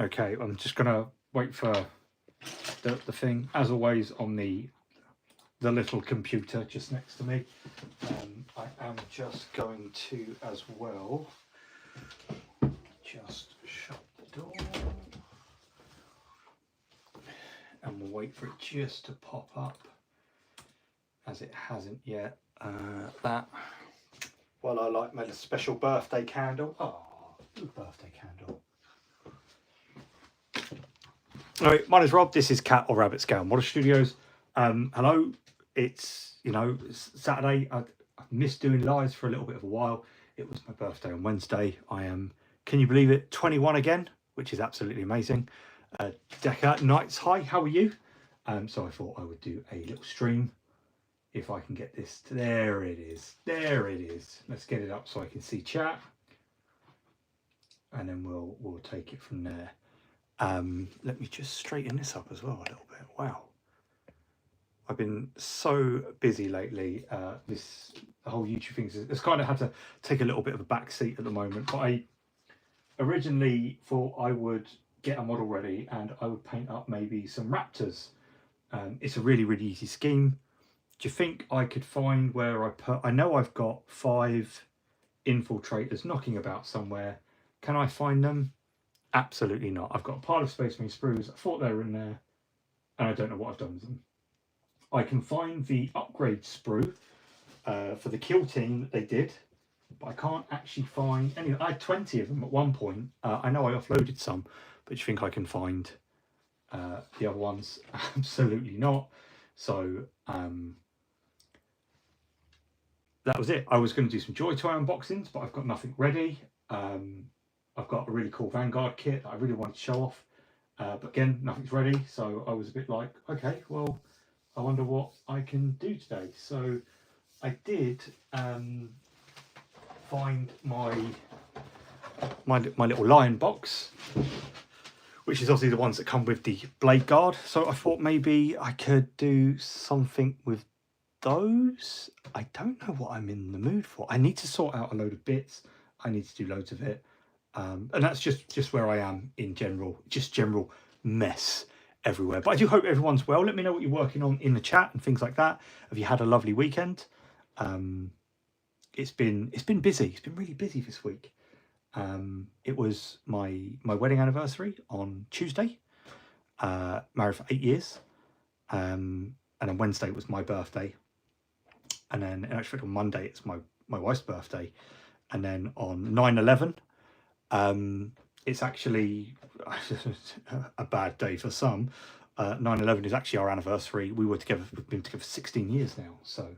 Okay, I'm just gonna wait for the thing, as always, on the little computer just next to me. I am just going to, as well, just shut the door, and we'll wait for it just to pop up, as it hasn't yet. That, well, I like my special birthday candle. Oh, birthday candle. All right, my name's Rob. This is Cat or Rabbit Scale Model Studios. Hello. It's Saturday. I missed doing lives for a little bit of a while. It was my birthday on Wednesday. I am, can you believe it, 21 again, which is absolutely amazing. Deca Nights, hi, how are you? So I thought I would do a little stream. If I can get this to, there it is. There it is. Let's get it up so I can see chat. And then we'll take it from there. Let me just straighten this up as well a little bit. Wow. I've been so busy lately. The whole YouTube thing, it's kind of had to take a little bit of a back seat at the moment. But I originally thought I would get a model ready and I would paint up maybe some raptors. It's a really, really easy scheme. Do you think I could find where I know I've got 5 infiltrators knocking about somewhere. Can I find them? Absolutely not. I've got a pile of Space Marine sprues. I thought they were in there, and I don't know what I've done with them. I can find the upgrade sprue for the kill team that they did, but I can't actually find any. I had 20 of them at one point. I know I offloaded some, but do you think I can find the other ones? Absolutely not. So that was it. I was going to do some Joy Toy unboxings, but I've got nothing ready. I've got a really cool Vanguard kit that I really wanted to show off, but again, nothing's ready. So I was a bit like, okay, well, I wonder what I can do today. So I did find my little Lion box, which is obviously the ones that come with the blade guard. So I thought maybe I could do something with those. I don't know what I'm in the mood for. I need to sort out a load of bits. I need to do loads of it. And that's just where I am in general, just general mess everywhere. But I do hope everyone's well. Let me know what you're working on in the chat and things like that. Have you had a lovely weekend? It's been busy. It's been really busy this week. It was my wedding anniversary on Tuesday. Married for 8 years. And then Wednesday was my birthday. And then actually on Monday it's my wife's birthday. And then on 9/11, it's actually a bad day for some. 9/11 is actually our anniversary. We've been together for 16 years now. So,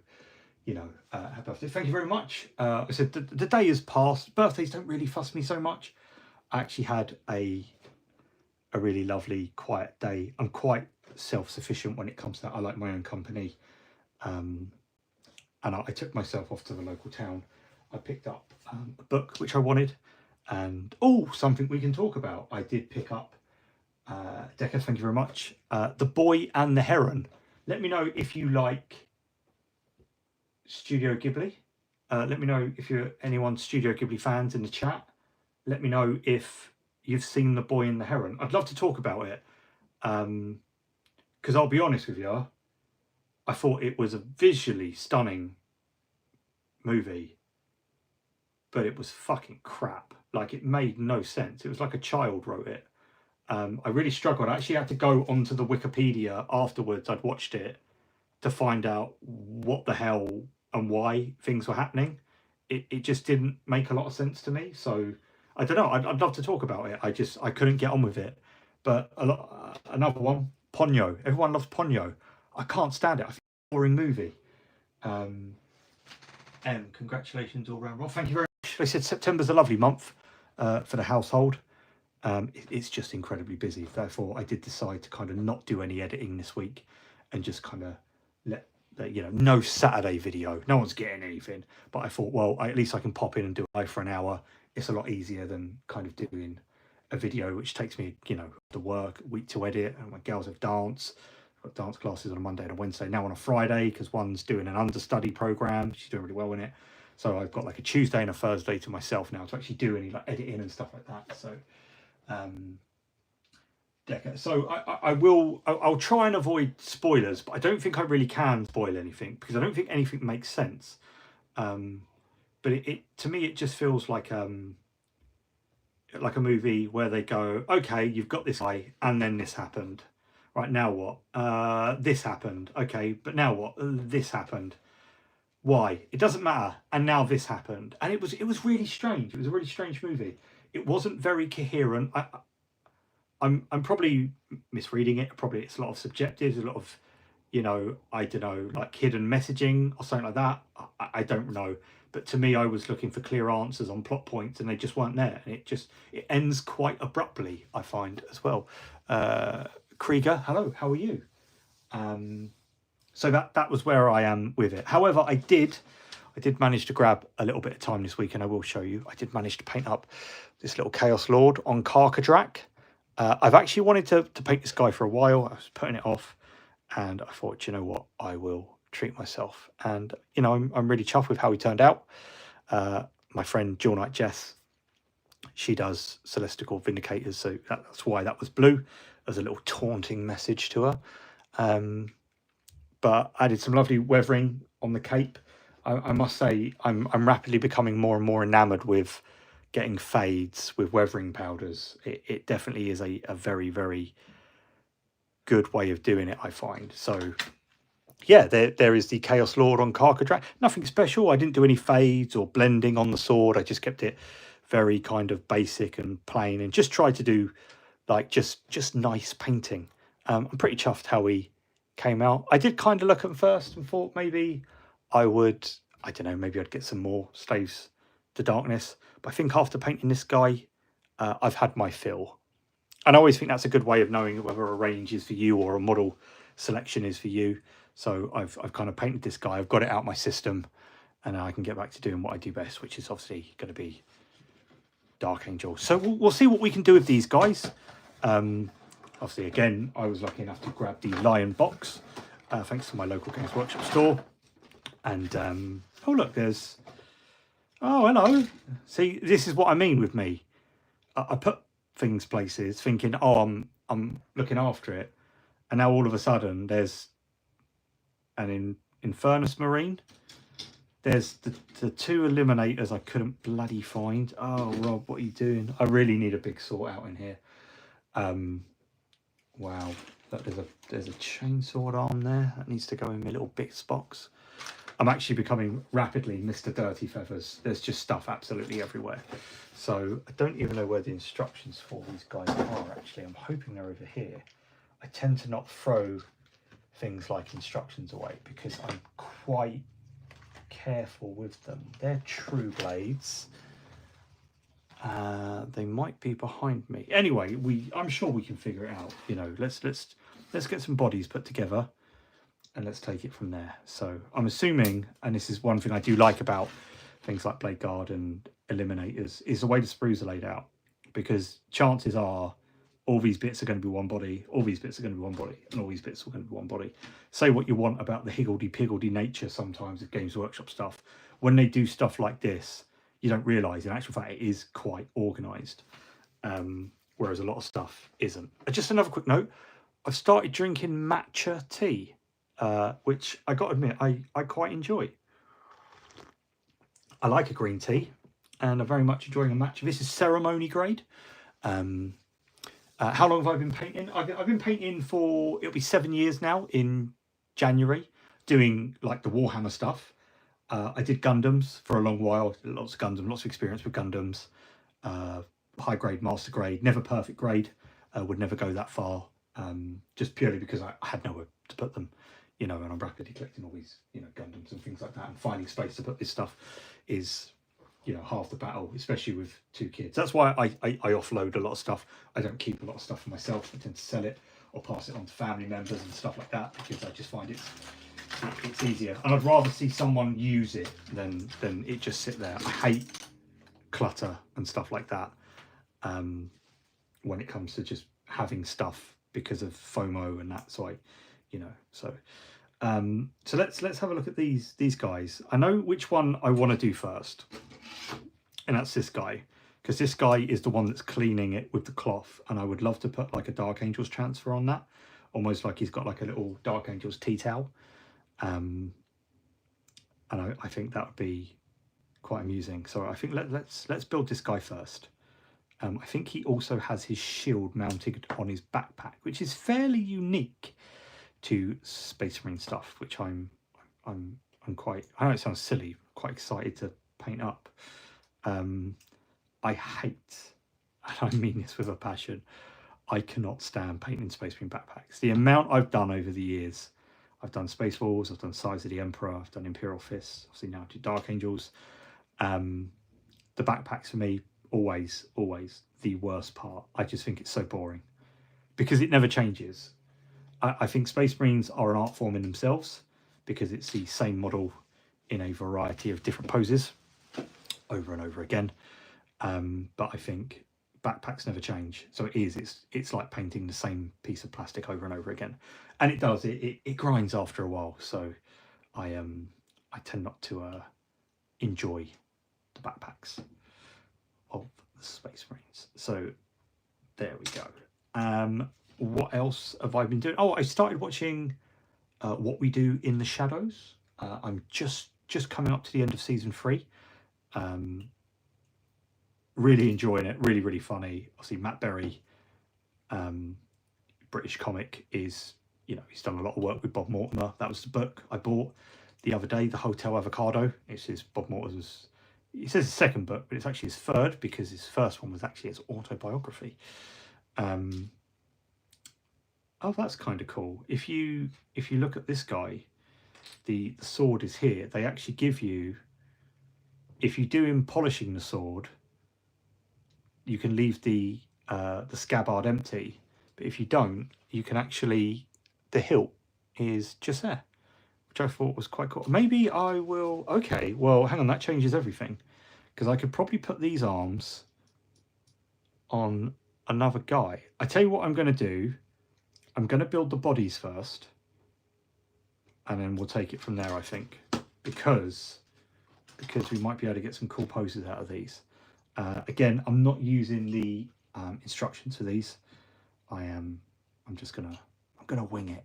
happy birthday. Thank you very much. I said the day has passed. Birthdays don't really fuss me so much. I actually had a really lovely, quiet day. I'm quite self-sufficient when it comes to that. I like my own company. And I took myself off to the local town. I picked up a book which I wanted. And something we can talk about. I did pick up, Deca, thank you very much, The Boy and the Heron. Let me know if you like Studio Ghibli. Let me know if you're anyone Studio Ghibli fans in the chat. Let me know if you've seen The Boy and the Heron. I'd love to talk about it. Because I'll be honest with you, I thought it was a visually stunning movie, but it was fucking crap. Like, it made no sense. It was like a child wrote it. I really struggled. I actually had to go onto the Wikipedia afterwards. I'd watched it to find out what the hell and why things were happening. It just didn't make a lot of sense to me. So I don't know. I'd love to talk about it. I couldn't get on with it. But another one, Ponyo. Everyone loves Ponyo. I can't stand it. I think it's a boring movie. Congratulations all round. Well, thank you very much. They said September's a lovely month for the household. It's just incredibly busy. Therefore, I did decide to kind of not do any editing this week and just kind of let no Saturday video. No one's getting anything. But I thought, well, at least I can pop in and do a live for an hour. It's a lot easier than kind of doing a video which takes me, the work, a week to edit. And my girls have dance. I've got dance classes on a Monday and a Wednesday. Now on a Friday, because one's doing an understudy program. She's doing really well in it. So I've got like a Tuesday and a Thursday to myself now to actually do any like editing and stuff like that. So Decker. So I'll try and avoid spoilers, but I don't think I really can spoil anything because I don't think anything makes sense. But it to me it just feels like a movie where they go, okay, you've got this guy, and then this happened. Right, now what? This happened. Okay, but now what? This happened. Why? It doesn't matter. And now this happened, and it was really strange. It was a really strange movie. It wasn't very coherent. I'm probably misreading it. Probably it's a lot of subjectives, a lot of, I don't know, like hidden messaging or something like that. I don't know. But to me, I was looking for clear answers on plot points, and they just weren't there. And it ends quite abruptly, I find, as well. Krieger, hello, how are you? So that was where I am with it. However, I did manage to grab a little bit of time this week, and I will show you. I did manage to paint up this little Chaos Lord on Karkadrak. I've actually wanted to paint this guy for a while. I was putting it off, and I thought, you know what, I will treat myself. And I'm really chuffed with how he turned out. My friend Jewel Knight Jess, she does Celestial Vindicators, so that's why that was blue, as a little taunting message to her. But I did some lovely weathering on the cape. I must say, I'm rapidly becoming more and more enamoured with getting fades with weathering powders. It definitely is a very, very good way of doing it, I find. So yeah, there is the Chaos Lord on Karkadrak. Nothing special. I didn't do any fades or blending on the sword. I just kept it very kind of basic and plain, and just tried to do like just nice painting. I'm pretty chuffed how he came out. I did kind of look at first and thought maybe I don't know, maybe I'd get some more Slaves to Darkness. But I think after painting this guy, I've had my fill. And I always think that's a good way of knowing whether a range is for you or a model selection is for you. So I've kind of painted this guy. I've got it out my system, and I can get back to doing what I do best, which is obviously going to be Dark Angel. So we'll see what we can do with these guys. Obviously, again, I was lucky enough to grab the Lion box, thanks to my local Games Workshop store. And oh look, there's, oh hello. See, this is what I mean with me. I put things places thinking, oh, I'm looking after it, and now all of a sudden there's an Infernus Marine. There's the two Eliminators I couldn't bloody find. Oh Rob, what are you doing? I really need a big sort out in here. Wow, look, there's a chainsaw arm there that needs to go in my little bits box. I'm actually becoming rapidly Mr. Dirty Feathers. There's just stuff absolutely everywhere. So I don't even know where the instructions for these guys are, actually. I'm hoping they're over here. I tend to not throw things like instructions away because I'm quite careful with them. They're True Blades. They might be behind me. Anyway, I'm sure we can figure it out. Let's get some bodies put together, and let's take it from there. So I'm assuming, and this is one thing I do like about things like Blade Guard and Eliminators, is the way the sprues are laid out, because chances are all these bits are going to be one body, all these bits are going to be one body, and all these bits are going to be one body. Say what you want about the higgledy-piggledy nature sometimes of Games Workshop stuff. When they do stuff like this, you don't realise, in actual fact, it is quite organised, whereas a lot of stuff isn't. Just another quick note, I've started drinking matcha tea, which I got to admit, I quite enjoy. I like a green tea, and I'm very much enjoying a matcha. This is ceremony grade. How long have I been painting? I've been painting for, it'll be 7 years now in January, doing like the Warhammer stuff. I did Gundams for a long while, lots of Gundams, lots of experience with Gundams. High grade, master grade, never perfect grade, would never go that far, just purely because I had nowhere to put them, and I'm rapidly collecting all these, Gundams and things like that, and finding space to put this stuff is, half the battle, especially with 2 kids. That's why I offload a lot of stuff. I don't keep a lot of stuff for myself. I tend to sell it or pass it on to family members and stuff like that, because I just find it's easier, and I'd rather see someone use it than it just sit there. I hate clutter and stuff like that, when it comes to just having stuff because of FOMO and that. So so let's have a look at these guys. I know which one I want to do first, and that's this guy. because this guy is the one that's cleaning it with the cloth, and I would love to put like a Dark Angels transfer on that, almost like he's got like a little Dark Angels tea towel. And I think that would be quite amusing. So I think let's build this guy first. I think he also has his shield mounted on his backpack, which is fairly unique to Space Marine stuff, which I'm quite, I know it sounds silly, quite excited to paint up. I hate, and I mean this with a passion, I cannot stand painting Space Marine backpacks. The amount I've done over the years, I've done Space Wolves, I've done Size of the Emperor, I've done Imperial Fists, obviously now to Dark Angels. The backpacks for me, always the worst part. I just think it's so boring because it never changes. I think Space Marines are an art form in themselves because it's the same model in a variety of different poses over and over again. But I think backpacks never change. So it's like painting the same piece of plastic over and over again. And it does, it grinds after a while. So I tend not to enjoy the backpacks of the Space Marines. So there we go. What else have I been doing? Oh, I started watching What We Do in the Shadows. I'm just coming up to the end of season 3. Really enjoying it. Really funny. Obviously Matt Berry, British comic, is, you know, he's done a lot of work with Bob Mortimer. That was the book I bought the other day, The Hotel Avocado. It's his, Bob Mortimer's, he says his second book, but it's actually his third because his first one was actually his autobiography. Oh, that's kind of cool. If you look at this guy, the sword is here. They actually give you, if you do him polishing the sword, you can leave the scabbard empty. But if you don't, you can actually, the hilt is just there, which I thought was quite cool. Maybe I will, okay, well, hang on, that changes everything. Because I could probably put these arms on another guy. I tell you what I'm going to do. I'm going to build the bodies first. And then we'll take it from there, I think. Because we might be able to get some cool poses out of these. Again, I'm not using the instructions for these. I'm gonna wing it.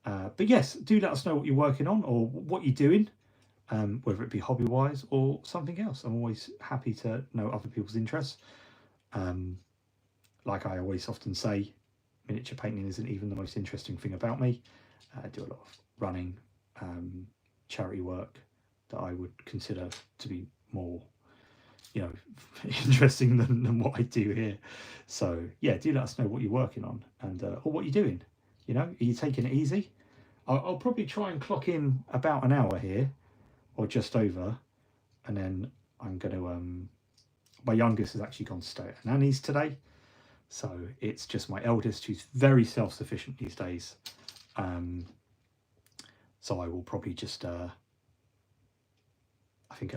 But yes, do let us know what you're working on or what you're doing, whether it be hobby-wise or something else. I'm always happy to know other people's interests. Like I always often say, miniature painting isn't even the most interesting thing about me. I do a lot of running, charity work that I would consider to be more, you know, interesting than what I do here. So yeah, do let us know what you're working on and or what you're doing. You know, are you taking it easy? I'll probably try and clock in about an hour here, or just over, and then I'm going to. My youngest has actually gone to stay at nanny's today, so it's just my eldest who's very self-sufficient these days. So I will probably just, I think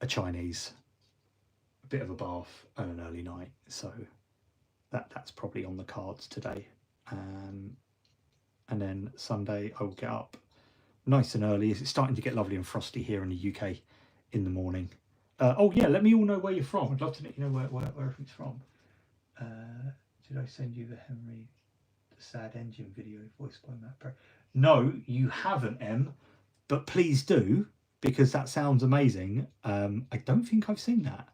a Chinese, a bit of a bath and an early night. So that's probably on the cards today. And then Sunday I will get up nice and early. It's starting to get lovely and frosty here in the UK in the morning. Oh yeah, let me all know where you're from. I'd love to let you know where everything's from. Did I send you the Henry the Sad Engine video voiced by Matt Berry? No, you haven't, Em, but please do, because that sounds amazing. I don't think I've seen that.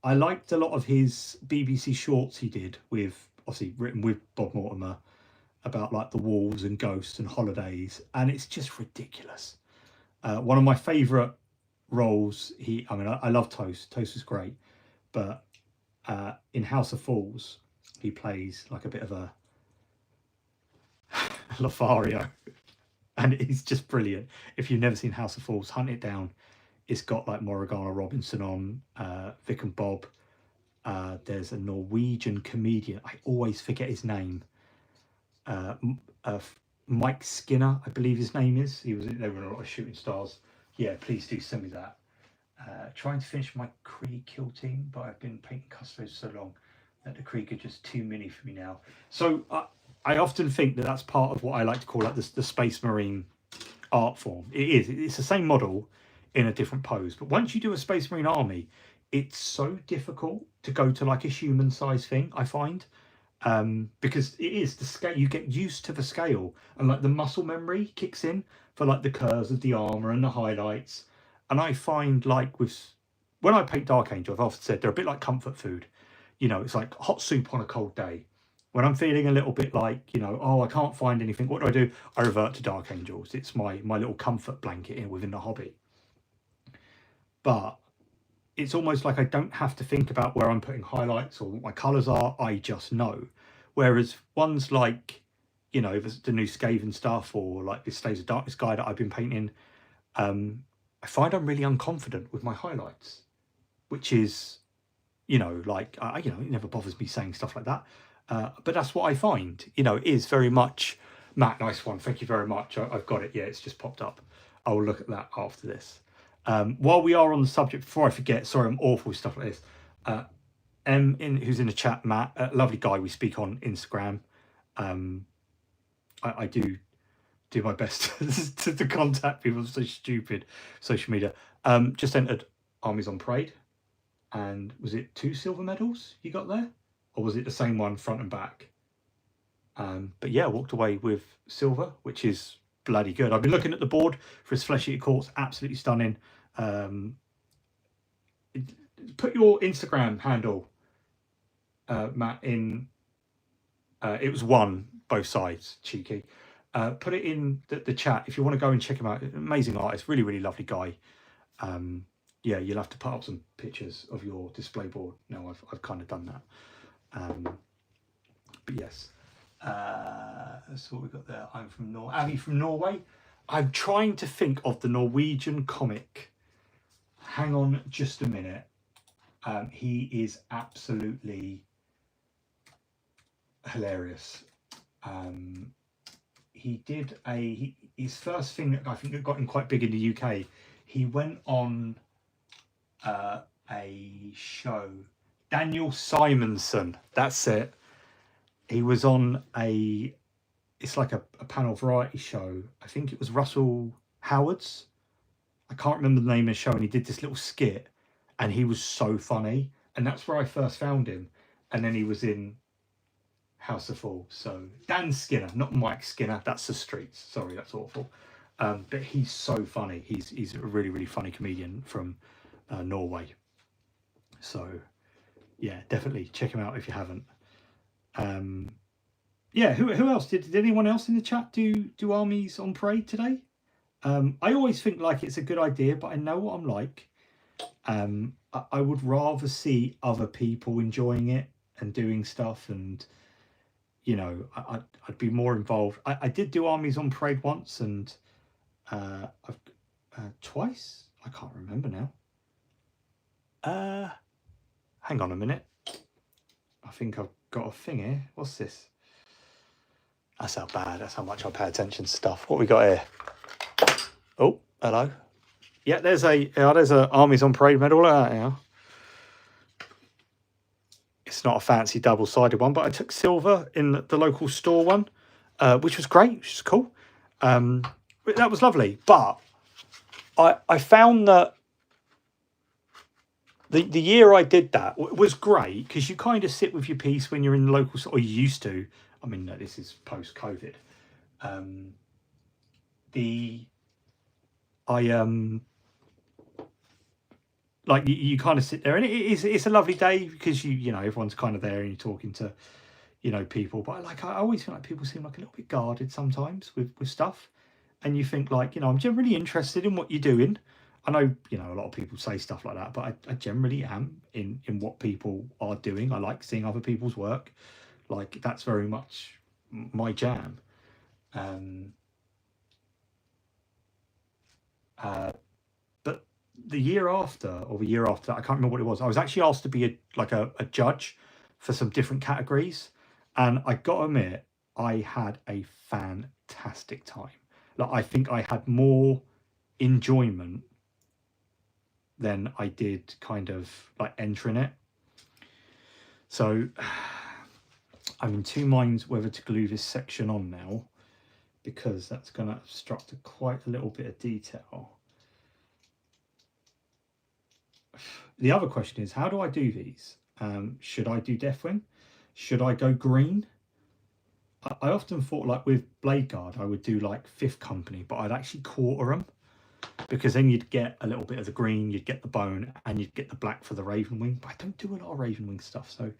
I liked a lot of his BBC shorts he did with, obviously written with Bob Mortimer, about like the walls and ghosts and holidays, and it's just ridiculous. One of my favourite roles, I love Toast. Toast was great, but in House of Fools, he plays like a bit of a Lothario, and he's just brilliant. If you've never seen House of Fools, hunt it down. It's got like Morgana Robinson on, Vic and Bob. There's a Norwegian comedian, I always forget his name, Mike Skinner, I believe his name is. They were in a lot of Shooting Stars. Yeah, please do send me that. Trying to finish my Krieg kill team, but I've been painting customers so long that the Krieg are just too many for me now. So I often think that that's part of what I like to call like the Space Marine art form. It's the same model in a different pose, but once you do a Space Marine army, it's so difficult to go to like a human size thing, I find, because it is the scale. You get used to the scale, and like the muscle memory kicks in for like the curves of the armor and the highlights. And I find like when I paint Dark Angel, I've often said they're a bit like comfort food. You know, it's like hot soup on a cold day. When I'm feeling a little bit like, you know, oh, I can't find anything, what do? I revert to Dark Angels. It's my little comfort blanket within the hobby. But it's almost like I don't have to think about where I'm putting highlights or what my colours are. I just know. Whereas ones like, you know, the new Skaven stuff, or like this Slaves of Darkness guy that I've been painting, I find I'm really unconfident with my highlights, which is, you know, like, you know, it never bothers me saying stuff like that. But that's what I find, you know, it is very much, Matt, nice one. Thank you very much. I've got it. Yeah, it's just popped up. I will look at that after this. While we are on the subject, before I forget, sorry, I'm awful with stuff like this. Who's in the chat, Matt, a lovely guy we speak on Instagram. I do my best to contact people. I'm so stupid. Social media. Just entered Armies on Parade. And was it 2 silver medals you got there? Or was it the same one front and back? But yeah, walked away with silver, which is bloody good. I've been looking at the board for his Flesh Eater Quartz, absolutely stunning. Put your Instagram handle, Matt, in. It was one, both sides, cheeky. Put it in the chat if you want to go and check him out. Amazing artist, really, really lovely guy. Yeah, you'll have to put up some pictures of your display board. No, I've kind of done that. But yes, that's what we got there. I'm from Abby from Norway. I'm trying to think of the Norwegian comic. Hang on just a minute. He is absolutely hilarious. He did his first thing that I think that got him quite big in the UK. He went on a show. Daniel Simonson, that's it. He was on it's like a panel variety show. I think it was Russell Howard's. I can't remember the name of the show, and he did this little skit, and he was so funny. And that's where I first found him. And then he was in House of Fall. So Dan Skinner, not Mike Skinner. That's The Streets. Sorry, that's awful. But he's so funny. He's a really, really funny comedian from Norway. So yeah, definitely check him out if you haven't. Yeah, who else did anyone else in the chat do Armies on Parade today? I always think like it's a good idea, but I know what I'm like. I would rather see other people enjoying it and doing stuff, and you know, I'd be more involved. I did do Armies on Parade once, and I've twice. I can't remember now. Hang on a minute. I think I've got a thing here. What's this? That's how bad. That's how much I pay attention to stuff. What we got here? Oh, hello. Yeah, there's a Armies on Parade medal. Yeah. It's not a fancy double-sided one, but I took silver in the local store one, which was great, which is cool. That was lovely. But I found that the year I did that was great, because you kind of sit with your piece when you're in the local store, or you used to. I mean, no, this is post-COVID. Like you kind of sit there, and it's a lovely day, because you know, everyone's kind of there and you're talking to, you know, people. But like, I always feel like people seem like a little bit guarded sometimes with stuff, and you think like, you know, I'm generally interested in what you're doing. I know, you know, a lot of people say stuff like that, but I generally am in what people are doing. I like seeing other people's work. Like, that's very much my jam. But the year after, or the year after, I can't remember what it was. I was actually asked to be a judge for some different categories, and I got to admit, I had a fantastic time. Like, I think I had more enjoyment than I did kind of like entering it. So I'm in two minds whether to glue this section on now, because that's going to obstruct quite a little bit of detail. The other question is, how do I do these? Should I do Deathwing? Should I go green? I often thought, like with Blade Guard, I would do like Fifth Company, but I'd actually quarter them, because then you'd get a little bit of the green, you'd get the bone, and you'd get the black for the Ravenwing. But I don't do a lot of Ravenwing stuff, so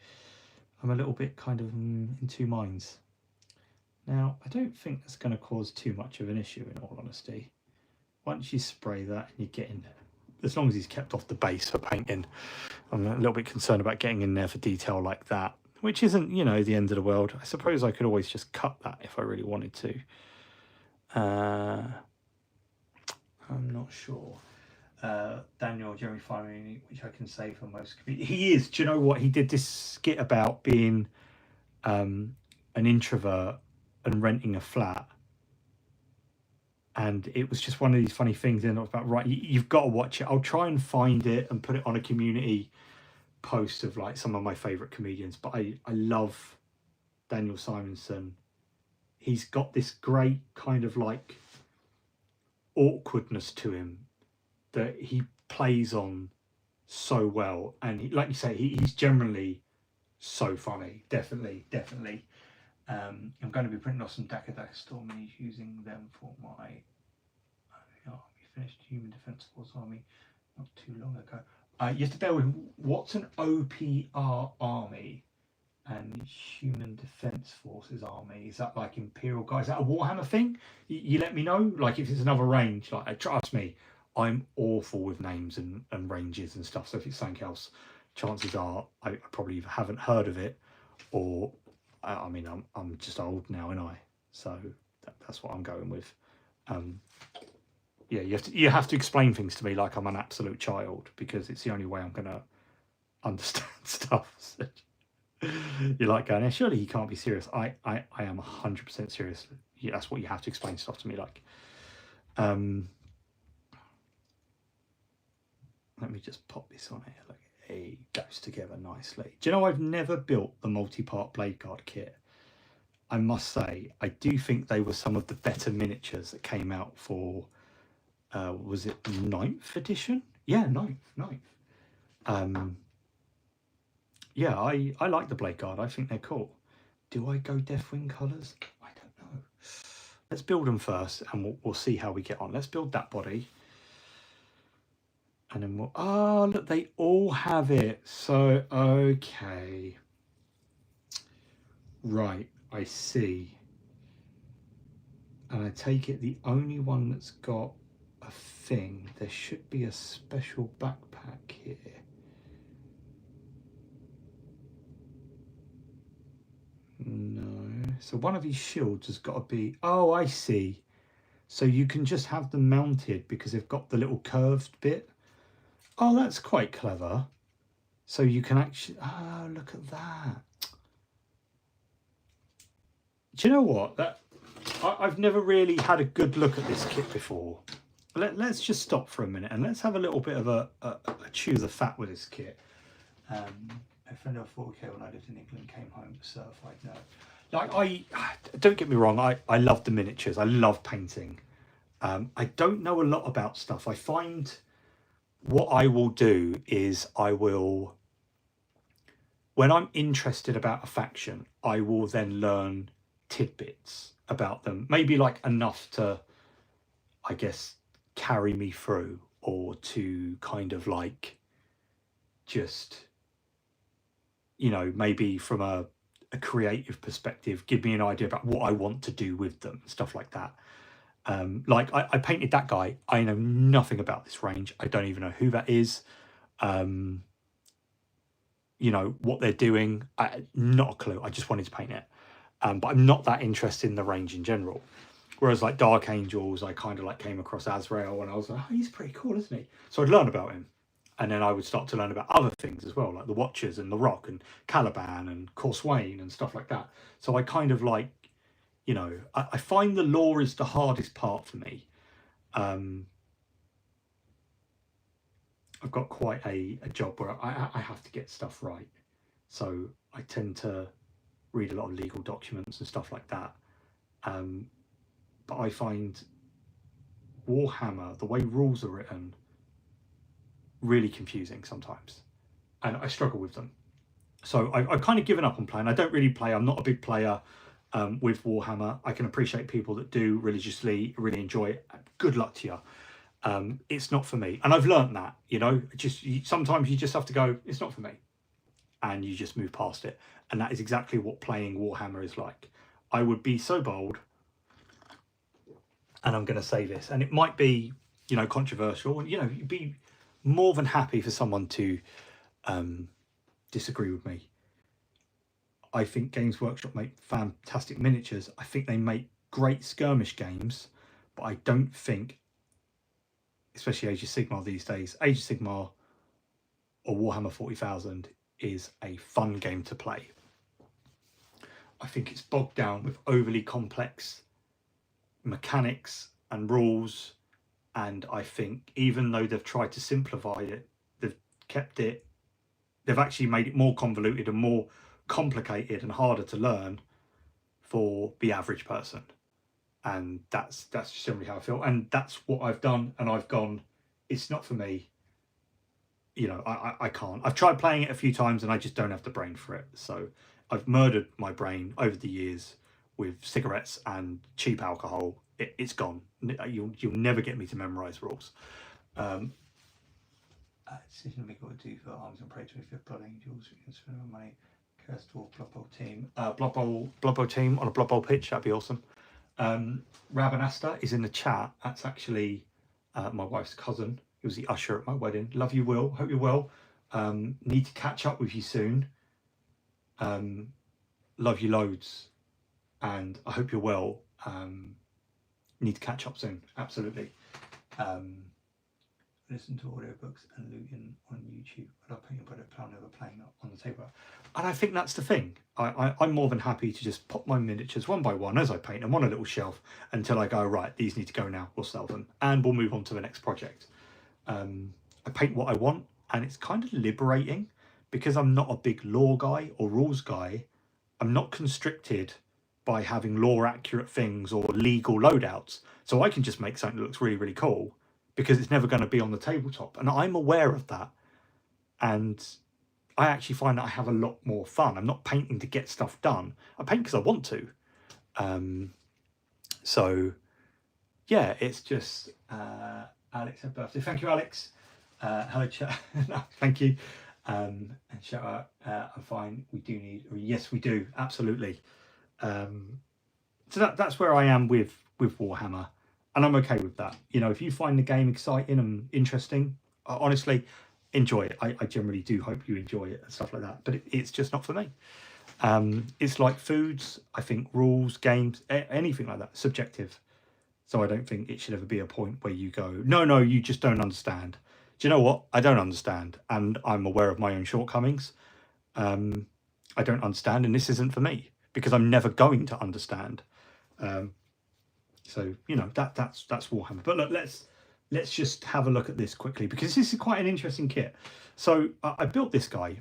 I'm a little bit kind of in two minds. Now, I don't think that's going to cause too much of an issue, in all honesty. Once you spray that and you get in, as long as he's kept off the base for painting, I'm a little bit concerned about getting in there for detail like that, which isn't, you know, the end of the world. I suppose I could always just cut that if I really wanted to. I'm not sure. Daniel, Jeremy Fine, which I can say for most. He is. Do you know what? He did this skit about being an introvert and renting a flat. And it was just one of these funny things. And I was about, right, you've got to watch it. I'll try and find it and put it on a community post of like some of my favourite comedians. But I love Daniel Simonson. He's got this great kind of like awkwardness to him that he plays on so well. And he, like you say, he's generally so funny. Definitely. I'm going to be printing off some Dakka Stormies, using them for my army. Finished Human Defence Force army not too long ago. You have to bear with me. What's an OPR army and Human Defence Forces army? Is that like Imperial guys? Is that a Warhammer thing? You let me know. Like if it's another range, like trust me, I'm awful with names and ranges and stuff. So if it's something else, chances are I probably haven't heard of it, or I mean, I'm just old now, ain't I? So that's what I'm going with. Yeah, you have to explain things to me like I'm an absolute child, because it's the only way I'm going to understand stuff. So you're like going, surely he can't be serious. I am 100% serious. Yeah, that's what you have to explain stuff to me like. Let me just pop this on here. Look, it goes together nicely. Do you know I've never built the multi-part Blade Guard kit? I must say, I do think they were some of the better miniatures that came out for, was it 9th edition? Yeah, 9th. Yeah, I like the Blade Guard. I think they're cool. Do I go Deathwing colours? I don't know. Let's build them first, and we'll see how we get on. Let's build that body. And then we'll, oh, look, they all have it. So, okay. Right, I see. And I take it the only one that's got a thing, there should be a special backpack here. No. So one of these shields has got to be, oh, I see. So you can just have them mounted because they've got the little curved bit. Oh, that's quite clever. So you can actually, oh, look at that. Do you know what? I've never really had a good look at this kit before. Let's just stop for a minute and let's have a little bit of a chew the fat with this kit. A friend of 4K when I lived in England came home certified nerd. Like, don't get me wrong, I love the miniatures. I love painting. I don't know a lot about stuff. I find what I will do is I will, when I'm interested about a faction, I will then learn tidbits about them. Maybe like enough to, I guess, carry me through, or to kind of like just, you know, maybe from a creative perspective, give me an idea about what I want to do with them, stuff like that. Like I painted that guy. I know nothing about this range. I don't even know who that is. You know, what they're doing. Not a clue. I just wanted to paint it. But I'm not that interested in the range in general. Whereas like Dark Angels, I kind of like came across Azrael and I was like, oh, he's pretty cool, isn't he? So I'd learn about him. And then I would start to learn about other things as well, like the Watchers and the Rock and Caliban and Corswain and stuff like that. So I kind of like, you know, I find the lore is the hardest part for me. I've got quite a job where I have to get stuff right. So I tend to read a lot of legal documents and stuff like that. But I find Warhammer, the way rules are written, really confusing sometimes, and I struggle with them. So I've kind of given up on playing. I don't really play. I'm not a big player with Warhammer. I can appreciate people that do religiously, really enjoy it. Good luck to you. It's not for me, and I've learned that. Sometimes you just have to go, it's not for me, and you just move past it. And that is exactly what playing Warhammer is like. I would be so bold, and I'm going to say this, and it might be, controversial, and you'd be more than happy for someone to disagree with me. I think Games Workshop make fantastic miniatures. I think they make great skirmish games, but I don't think, especially Age of Sigmar these days, Age of Sigmar or Warhammer 40,000 is a fun game to play. I think it's bogged down with overly complex mechanics and rules, and I think even though they've tried to simplify it, they've actually made it more convoluted and more complicated and harder to learn for the average person. And that's generally how I feel, and that's what I've done. And I've gone, it's not for me. I can't. I've tried playing it a few times and I just don't have the brain for it. So I've murdered my brain over the years with cigarettes and cheap alcohol. It's gone. You'll never get me to memorize rules. Decision we got to do for Armies and Prey 25th Blood Angels. We can spend our money. Cursed Dwarf Blood Bowl team. Blood Bowl team on a Blood Bowl pitch. That'd be awesome. Rabanasta is in the chat. That's actually my wife's cousin. He was the usher at my wedding. Love you, Will. Hope you're well. Need to catch up with you soon. Love you loads, and I hope you're well. Need to catch up soon. Absolutely. Listen to audiobooks and looting on YouTube. I love painting by the plan over playing on the table. And I think that's the thing. I'm more than happy to just pop my miniatures one by one as I paint them on a little shelf until I go, right, these need to go now. We'll sell them and we'll move on to the next project. I paint what I want, and it's kind of liberating because I'm not a big lore guy or rules guy. I'm not constricted by having lore accurate things or legal loadouts. So I can just make something that looks really, really cool, because it's never going to be on the tabletop. And I'm aware of that. And I actually find that I have a lot more fun. I'm not painting to get stuff done. I paint because I want to. So, yeah, it's just Alex, happy birthday. Thank you, Alex. Hello, chat. No, thank you. And shout out, I'm fine. We do need, yes, we do. Absolutely. So that's where I am with Warhammer. And I'm okay with that. If you find the game exciting and interesting, honestly, enjoy it. I generally do hope you enjoy it and stuff like that. But it's just not for me. It's like foods. I think rules, games, anything like that, subjective. So I don't think it should ever be a point where you go, no, you just don't understand. Do you know what? I don't understand. And I'm aware of my own shortcomings. I don't understand. And this isn't for me because I'm never going to understand. So that's Warhammer. But look, let's just have a look at this quickly, because this is quite an interesting kit. So I built this guy,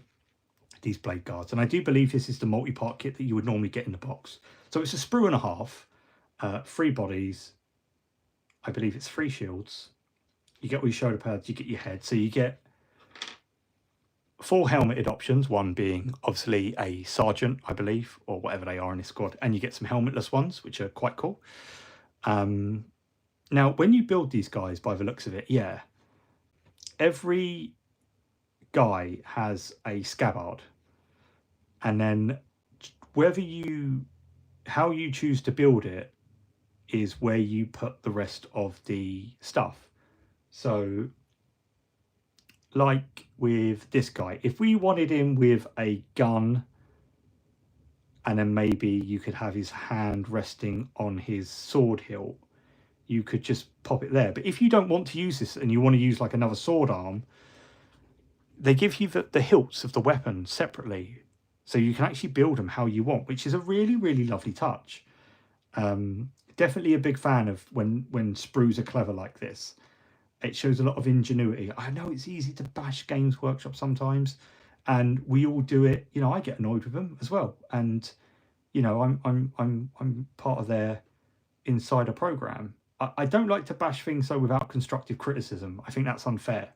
these blade guards, and I do believe this is the multi-part kit that you would normally get in the box. So it's a sprue and a half, 3 bodies. I believe it's 3 shields. You get all your shoulder pads, you get your head. So you get 4 helmeted options, one being obviously a sergeant, I believe, or whatever they are in this squad, and you get some helmetless ones, which are quite cool. Now, when you build these guys, by the looks of it, yeah, every guy has a scabbard, and then how you choose to build it is where you put the rest of the stuff. So, like with this guy, if we wanted him with a gun, and then maybe you could have his hand resting on his sword hilt, you could just pop it there. But if you don't want to use this and you want to use like another sword arm, they give you the hilts of the weapon separately. So you can actually build them how you want, which is a really, really lovely touch. Definitely a big fan of when sprues are clever like this. It shows a lot of ingenuity. I know it's easy to bash Games Workshop sometimes, and we all do it. I get annoyed with them as well, and I'm part of their insider program. I don't like to bash things though without constructive criticism. I think that's unfair.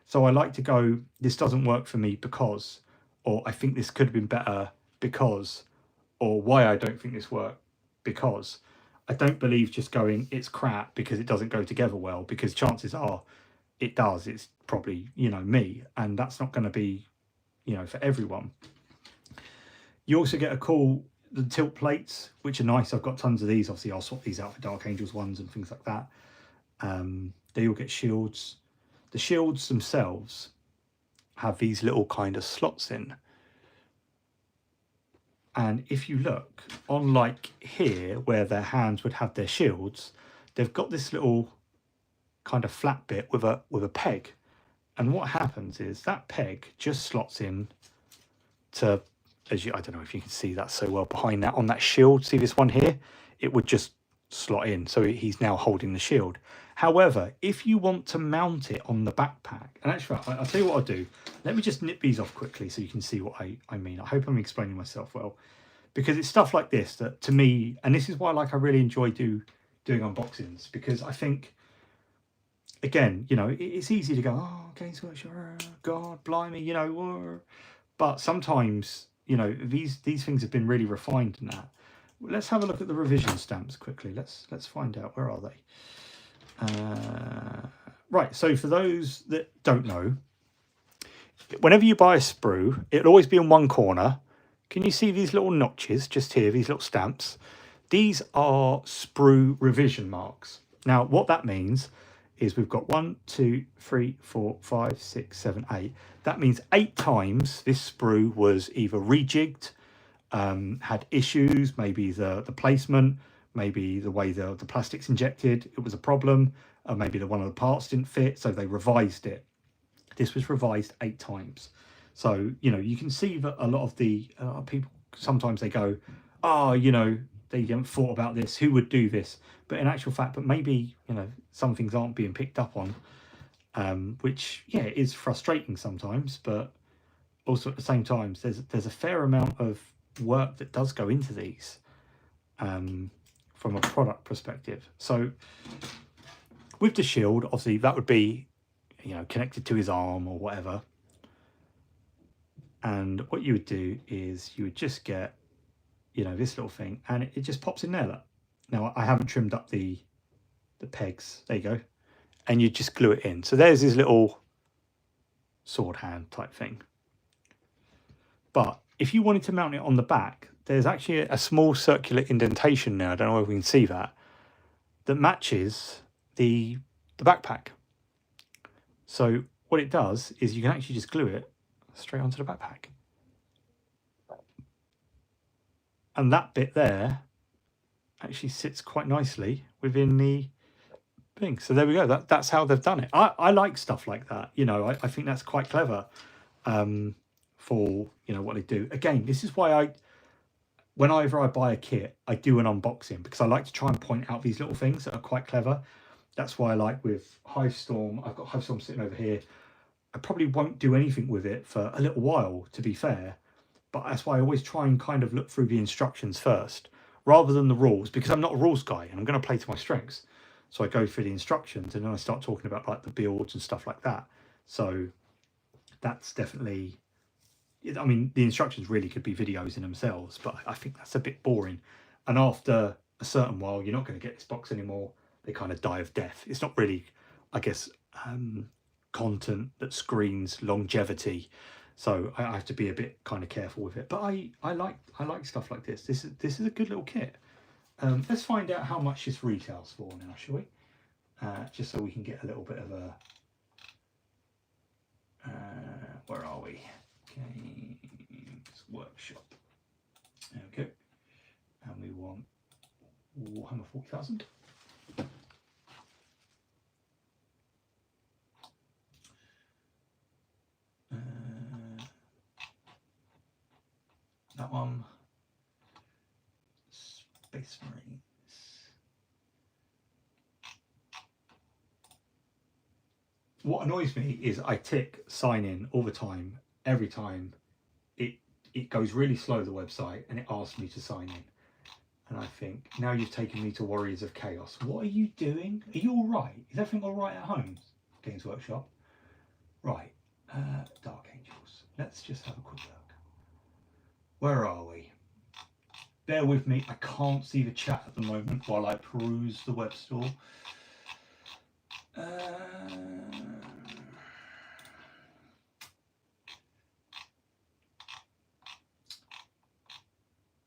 So I like to go, this doesn't work for me because, or I think this could have been better because, or why I don't think this worked because. I don't believe just going, it's crap because it doesn't go together well, because chances are it does. It's probably, you know, me, and that's not going to be, you know, for everyone. You also get the tilt plates, which are nice. I've got tons of these. Obviously, I'll swap these out for Dark Angels ones and things like that. They all get shields. The shields themselves have these little kind of slots in. And if you look on, like here, where their hands would have their shields, they've got this little kind of flat bit with a peg. And what happens is that peg just slots in to, I don't know if you can see that so well behind that on that shield. See this one here? It would just slot in. So he's now holding the shield. However, if you want to mount it on the backpack, and actually, I'll tell you what I'll do. Let me just nip these off quickly so you can see what I mean. I hope I'm explaining myself well, because it's stuff like this that to me, and this is why I really enjoy doing unboxings, because I think, again, you know, it's easy to go, oh, Games Workshop, God, blimey, you know, but sometimes, you know, these things have been really refined in that. Let's have a look at the revision stamps quickly. Let's find out, where are they? Right, so for those that don't know, whenever you buy a sprue, it'll always be in one corner. Can you see these little notches just here, these little stamps? These are sprue revision marks. Now, what that means is we've got 1, 2, 3, 4, 5, 6, 7, 8. That means 8 times this sprue was either rejigged, had issues, maybe the placement, maybe the way the plastic's injected, it was a problem, or maybe one of the parts didn't fit, so they revised it. This was revised 8 times. So, you know, you can see that a lot of the people, sometimes they go, oh, you know, they haven't thought about this, who would do this? But in actual fact, but maybe, you know, some things aren't being picked up on, which, yeah, is frustrating sometimes, but also at the same time, there's a fair amount of work that does go into these from a product perspective. So with the shield, obviously that would be, you know, connected to his arm or whatever. And what you would do is you would just get, you know, this little thing, and it just pops in there. Look. Now I haven't trimmed up the pegs. There you go. And you just glue it in. So there's his little sword hand type thing. But if you wanted to mount it on the back, there's actually a small circular indentation there. I don't know if we can see that matches the backpack. So what it does is you can actually just glue it straight onto the backpack. And that bit there actually sits quite nicely within the thing. So there we go. That's how they've done it. I like stuff like that. You know, I think that's quite clever for, you know, what they do. Again, this is why whenever I buy a kit, I do an unboxing, because I like to try and point out these little things that are quite clever. That's why I like with Hivestorm, I've got Hivestorm sitting over here. I probably won't do anything with it for a little while, to be fair. But that's why I always try and kind of look through the instructions first, rather than the rules, because I'm not a rules guy and I'm going to play to my strengths. So I go through the instructions and then I start talking about like the builds and stuff like that. So that's definitely, I mean, the instructions really could be videos in themselves, but I think that's a bit boring. And after a certain while, you're not going to get this box anymore. They kind of die of death. It's not really, I guess, content that screams longevity. So I have to be a bit kind of careful with it. But I like stuff like this. This is a good little kit. Let's find out how much this retails for now, shall we? Just so we can get a little bit of a where are we? Games Workshop. There we go. And we want Warhammer 40,000. That one. Space Marines. What annoys me is I tick sign in all the time. Every time it goes really slow, the website, and it asks me to sign in. And I think, now you've taken me to Warriors of Chaos. What are you doing? Are you all right? Is everything all right at home, Games Workshop? Right, Dark Angels. Let's just have a quick look. Where are we? Bear with me, I can't see the chat at the moment while I peruse the web store.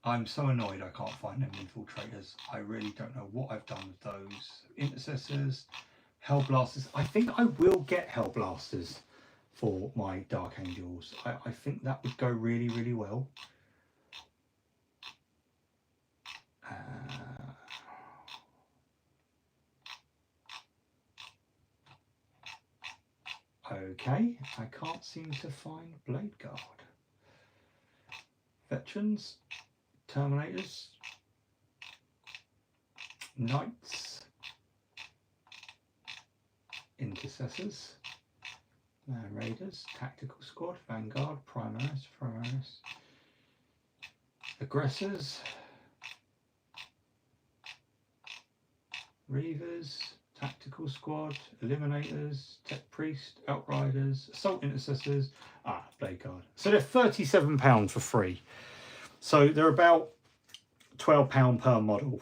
I'm so annoyed I can't find them infiltrators. I really don't know what I've done with those. Intercessors, Hellblasters. I think I will get Hellblasters for my Dark Angels. I think that would go really, really well. Okay, I can't seem to find Blade Guard. Veterans, Terminators, Knights, Intercessors, Land Raiders, Tactical Squad, Vanguard, Primaris, Aggressors, Reavers, Tactical Squad, Eliminators, Tech Priest, Outriders, Assault Intercessors, Blade Guard. So they're £37 for free. So they're about £12 per model.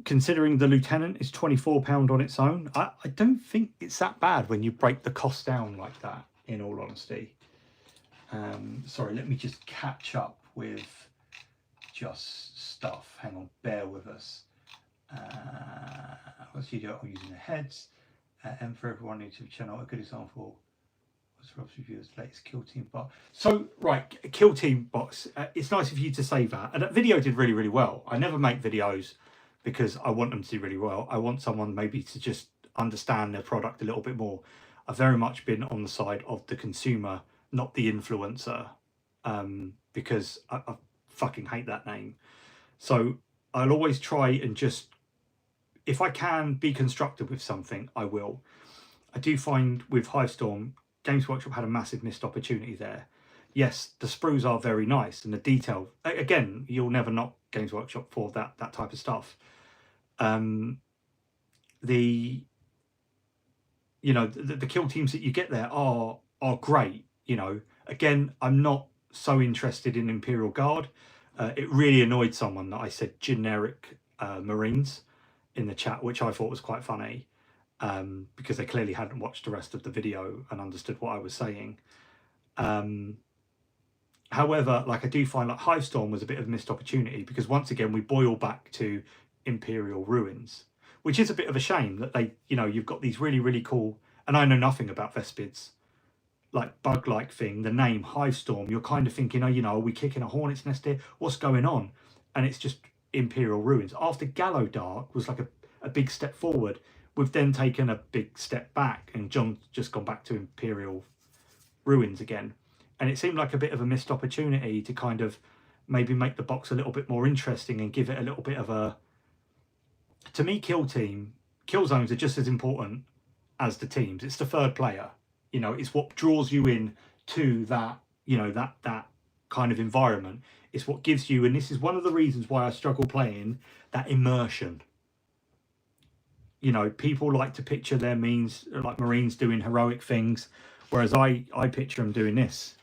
Considering the Lieutenant is £24 on its own, I don't think it's that bad when you break the cost down like that, in all honesty. Sorry, let me just catch up with just stuff. Hang on, bear with us. What's you do? I'm using the heads. And for everyone YouTube channel, a good example was Rob's reviewers latest Kill Team bot. So right, Kill Team bots. It's nice of you to say that. And that video did really, really well. I never make videos because I want them to do really well. I want someone maybe to just understand their product a little bit more. I've very much been on the side of the consumer, not the influencer, because I fucking hate that name. So I'll always try and just, if I can be constructive with something, I will. I do find with Hivestorm, Games Workshop had a massive missed opportunity there. Yes, the sprues are very nice, and the detail, again, you'll never knock Games Workshop for that type of stuff. The kill teams that you get there are great. Again, I'm not so interested in Imperial Guard. It really annoyed someone that I said generic Marines in the chat, which I thought was quite funny, because they clearly hadn't watched the rest of the video and understood what I was saying. However, I do find Hivestorm was a bit of a missed opportunity, because once again we boil back to Imperial Ruins, which is a bit of a shame that they, you've got these really, really cool, and I know nothing about Vespids, bug-like thing, the name Hivestorm, you're kind of thinking, are we kicking a hornet's nest here? What's going on? And it's just Imperial Ruins. After Gallowdark was a big step forward, we've then taken a big step back, and John's just gone back to Imperial Ruins again. And it seemed like a bit of a missed opportunity to kind of maybe make the box a little bit more interesting and give it a little bit of a... To me, kill zones are just as important as the teams. It's the third player. It's what draws you in to that, that kind of environment. It's what gives you, and this is one of the reasons why I struggle playing, that immersion. People like to picture their means like Marines doing heroic things, whereas I picture them doing this.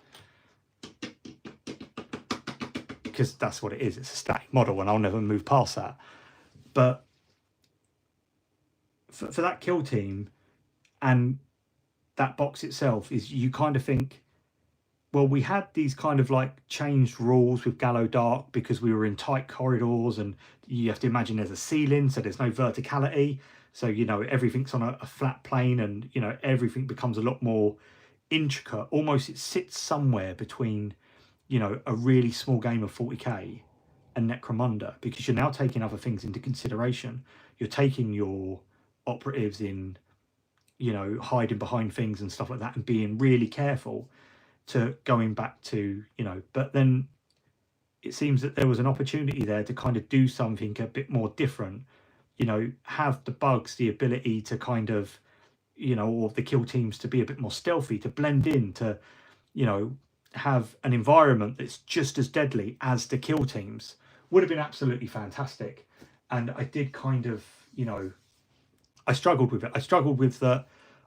Because that's what it is. It's a static model, and I'll never move past that. But for that kill team and that box itself, is you kind of think, well, we had these kind of changed rules with Gallowdark because we were in tight corridors, and you have to imagine there's a ceiling, so there's no verticality. So, everything's on a flat plane, and, everything becomes a lot more intricate. Almost it sits somewhere between, a really small game of 40k and Necromunda, because you're now taking other things into consideration. You're taking your operatives in, hiding behind things and stuff like that, and being really careful, to going back to, but then it seems that there was an opportunity there to kind of do something a bit more different, have the bugs the ability to kind of, or the kill teams to be a bit more stealthy, to blend in, to, have an environment that's just as deadly as the kill teams. Would have been absolutely fantastic. And I did kind of, I struggled with it. I struggled with the,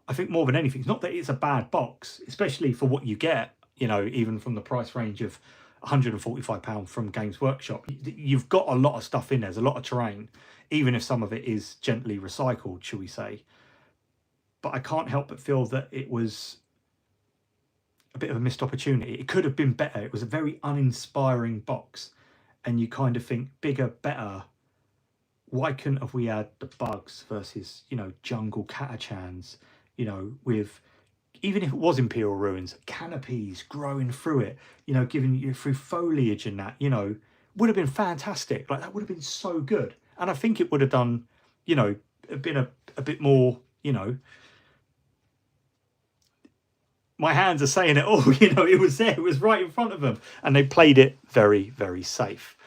I think more than anything, it's not that it's a bad box, especially for what you get, you know, even from the price range of £145 from Games Workshop. You've got a lot of stuff in there. There's a lot of terrain, even if some of it is gently recycled, shall we say. But I can't help but feel that it was a bit of a missed opportunity. It could have been better. It was a very uninspiring box. And you kind of think, bigger, better. Why couldn't have we had the bugs versus, you know, jungle Catachans, you know, with, even if it was Imperial Ruins, canopies growing through it, you know, giving you through foliage and that, you know, would have been fantastic. Like, that would have been so good. And I think it would have done, you know, been a bit more, you know, my hands are saying it all, you know, it was there, it was right in front of them, and they played it very, very safe.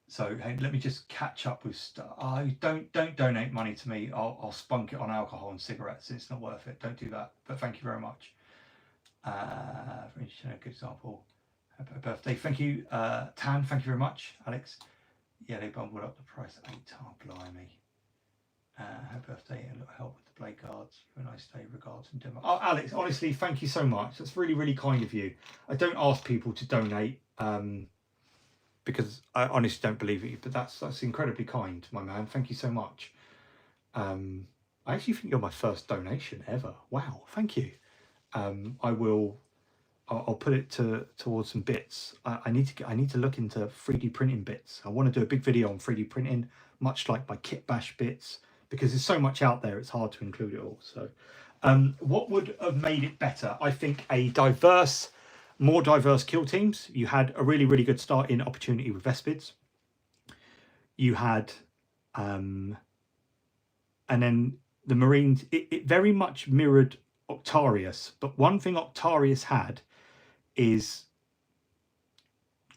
So hey, let me just catch up with stuff. Oh, don't donate money to me. I'll spunk it on alcohol and cigarettes. It's not worth it. Don't do that. But thank you very much. A good example. Happy birthday. Thank you, Tan. Thank you very much, Alex. Yeah, they bumbled up the price 8 times. Blimey. Happy birthday and help with the blade guards. Have a nice day. Regards and demo. Oh, Alex, honestly, thank you so much. That's really, really kind of you. I don't ask people to donate because I honestly don't believe it, but that's incredibly kind, my man. Thank you so much. I actually think you're my first donation ever. Wow, thank you. I'll put it towards some bits. I need to look into 3D printing bits. I want to do a big video on 3D printing, much like my kit bash bits, because there's so much out there, it's hard to include it all. So what would have made it better? I think more diverse kill teams. You had a really, really good start in opportunity with Vespids. You had, and then the Marines, it very much mirrored Octarius, but one thing Octarius had is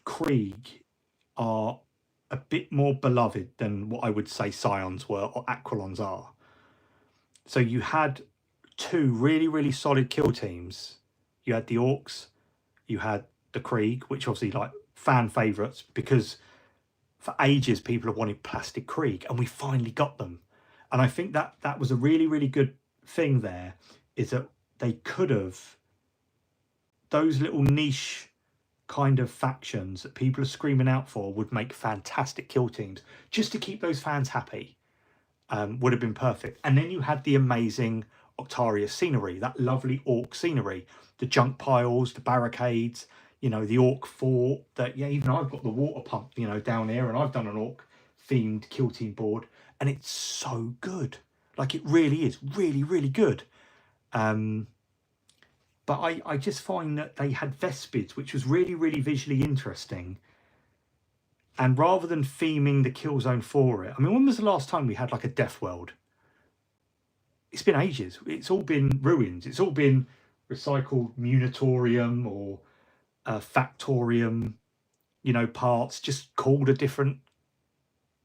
Krieg are a bit more beloved than what I would say Scions were or Aquilons are. So you had two really, really solid kill teams. You had the Orcs, you had the Krieg, which obviously like fan favourites because for ages people have wanted plastic Krieg and we finally got them. And I think that was a really, really good thing there, is that they could have, those little niche kind of factions that people are screaming out for would make fantastic kill teams just to keep those fans happy. Would have been perfect. And then you had the amazing Octarius scenery, that lovely Orc scenery, the junk piles, the barricades, you know, the Orc fort. That, yeah, even I've got the water pump, you know, down here, and I've done an Orc themed kill team board, and it's so good. Like, it really is really, really good. But I just find that they had Vespids, which was really, really visually interesting. And rather than theming the kill zone for it, I mean, when was the last time we had like a Death World? It's been ages. It's all been ruins. It's all been recycled Munitorium or Factorium, you know, parts, just called a different,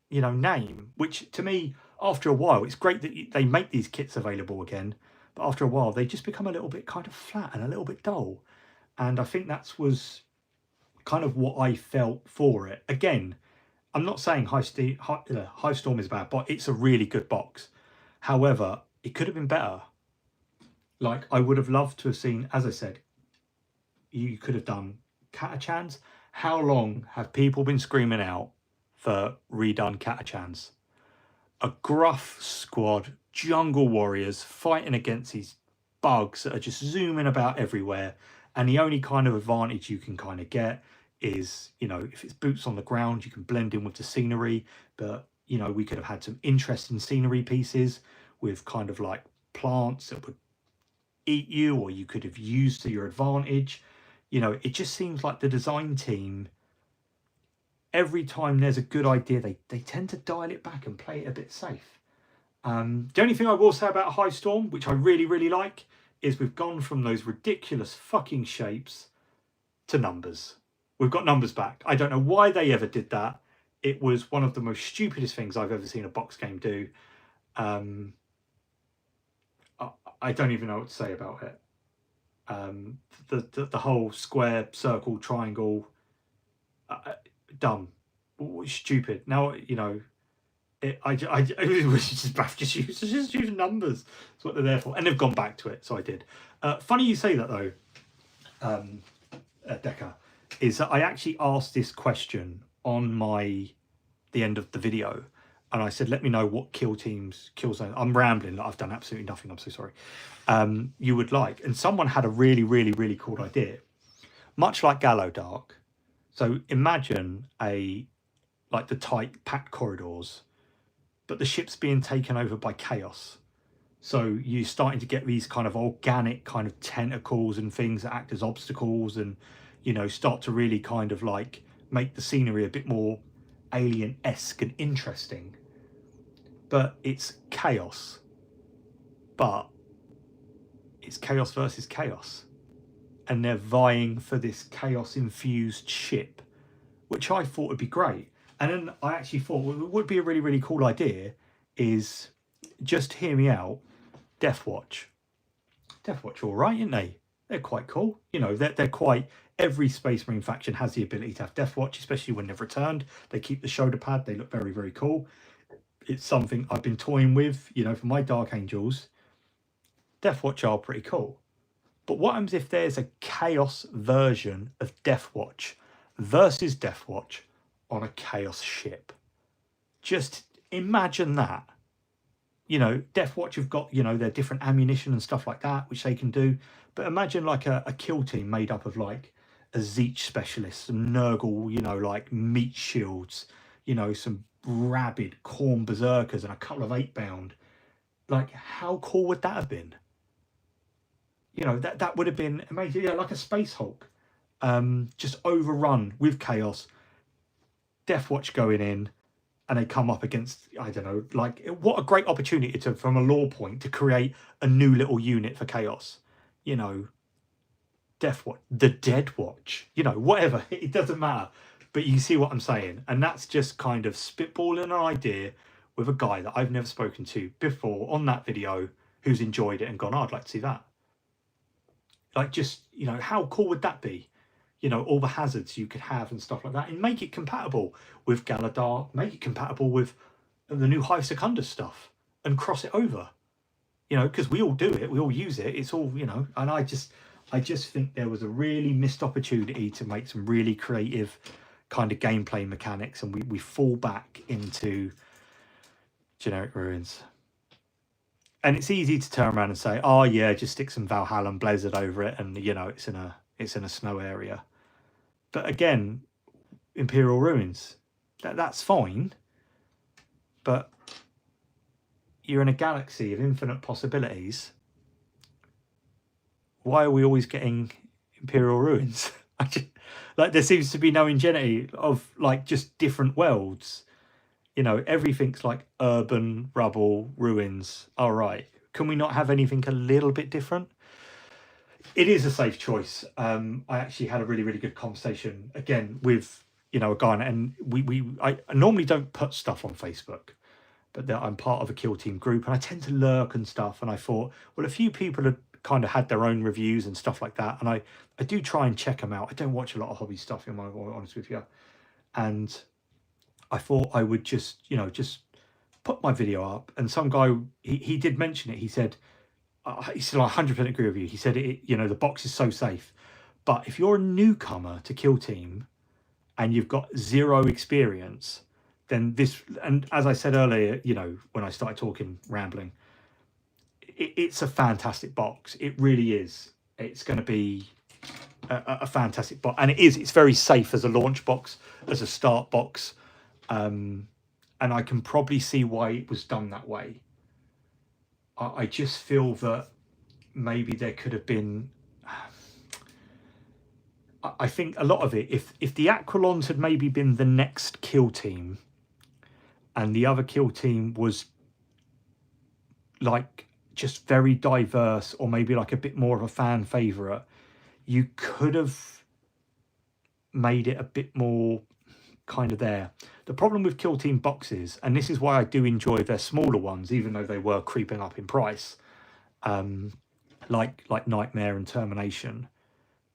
you know, name. Which to me, after a while, it's great that they make these kits available again. But after a while, they just become a little bit kind of flat and a little bit dull. And I think that was kind of what I felt for it. Again, I'm not saying Hive Storm is bad, but it's a really good box. However, it could have been better. Like, I would have loved to have seen, as I said, you could have done Catachans. How long have people been screaming out for redone Catachans? A gruff squad, jungle warriors fighting against these bugs that are just zooming about everywhere, and the only kind of advantage you can kind of get is, you know, if it's boots on the ground, you can blend in with the scenery. But, you know, we could have had some interesting scenery pieces with kind of like plants that would eat you, or you could have used to your advantage. You know, it just seems like the design team, every time there's a good idea, they tend to dial it back and play it a bit safe. The only thing I will say about Hive Storm, which I really, really like, is we've gone from those ridiculous fucking shapes to numbers. We've got numbers back. I don't know why they ever did that. It was one of the most stupidest things I've ever seen a box game do. I don't even know what to say about it. The whole square, circle, triangle, dumb, stupid. Now, you know, it was just use numbers. That's what they're there for, and they've gone back to it. So I did. Funny you say that though, Decker, is that I actually asked this question on the end of the video, and I said, let me know what kill zone. I'm rambling. I've done absolutely nothing. I'm so sorry. You would like, and someone had a really, really, really cool idea, much like Gallowdark. So imagine like the tight, packed corridors, but the ship's being taken over by chaos. So you're starting to get these kind of organic kind of tentacles and things that act as obstacles, and start to really kind of like make the scenery a bit more alien-esque and interesting. But it's chaos. But it's chaos versus chaos. And they're vying for this chaos-infused ship, which I thought would be great. And then I actually thought what would be a really, really cool idea is, just hear me out, Deathwatch. Deathwatch, all right, aren't they? They're quite cool. They're quite... Every Space Marine faction has the ability to have Deathwatch, especially when they've returned. They keep the shoulder pad. They look very, very cool. It's something I've been toying with, for my Dark Angels. Deathwatch are pretty cool. But what happens if there's a chaos version of Deathwatch versus Deathwatch on a chaos ship? Just imagine that. Deathwatch have got, their different ammunition and stuff like that, which they can do. But imagine like a kill team made up of like a Zeech specialist, some Nurgle, like meat shields, some rabid Khorne berserkers and a couple of 8-bound. Like, how cool would that have been? That would have been amazing. Yeah, like a Space Hulk, just overrun with chaos. Deathwatch going in, and they come up against, I don't know, like, what a great opportunity from a lore point, to create a new little unit for chaos. Deathwatch, the Dead Watch, whatever, it doesn't matter. But you see what I'm saying? And that's just kind of spitballing an idea with a guy that I've never spoken to before on that video, who's enjoyed it and gone, oh, I'd like to see that. Like, just, how cool would that be? All the hazards you could have and stuff like that, and make it compatible with Gallowdark, make it compatible with the new Hive Secundus stuff, and cross it over. Because we all do it, we all use it. It's all, and I just think there was a really missed opportunity to make some really creative kind of gameplay mechanics, and we fall back into generic ruins. And it's easy to turn around and say, oh yeah, just stick some Valhalla Blizzard over it, and it's in a snow area. But again, Imperial Ruins, that's fine. But you're in a galaxy of infinite possibilities. Why are we always getting Imperial Ruins? Like, there seems to be no ingenuity of like just different worlds. Everything's like urban, rubble, ruins. All right, can we not have anything a little bit different? It is a safe choice. I actually had a really, really good conversation again with a guy, and I normally don't put stuff on Facebook, but I'm part of a kill team group, and I tend to lurk and stuff. And I thought, well, a few people had kind of had their own reviews and stuff like that, and I do try and check them out. I don't watch a lot of hobby stuff, in my honest with you, and I thought I would just put my video up. And some guy, he did mention it. He said I 100% agree with you. He said the box is so safe, but if you're a newcomer to Kill Team and you've got zero experience, then this, and as I said earlier, when I started talking, rambling, it's a fantastic box. It really is. It's going to be a fantastic box, and it's very safe as a launch box, as a start box. And I can probably see why it was done that way. I just feel that maybe there could have been... I think a lot of it, if the Aquilons had maybe been the next Kill Team, and the other Kill Team was like just very diverse, or maybe like a bit more of a fan favourite, you could have made it a bit more kind of there. The problem with Kill Team boxes, and this is why I do enjoy their smaller ones, even though they were creeping up in price, like Nightmare and Termination,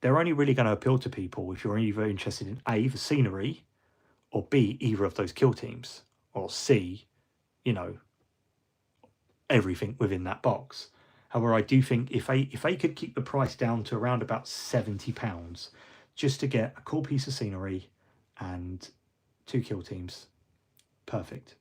they're only really going to appeal to people if you're either interested in A, the scenery, or B, either of those Kill Teams, or C, you know, everything within that box. However, I do think if they could keep the price down to around about £70 just to get a cool piece of scenery and 2 kill teams, perfect.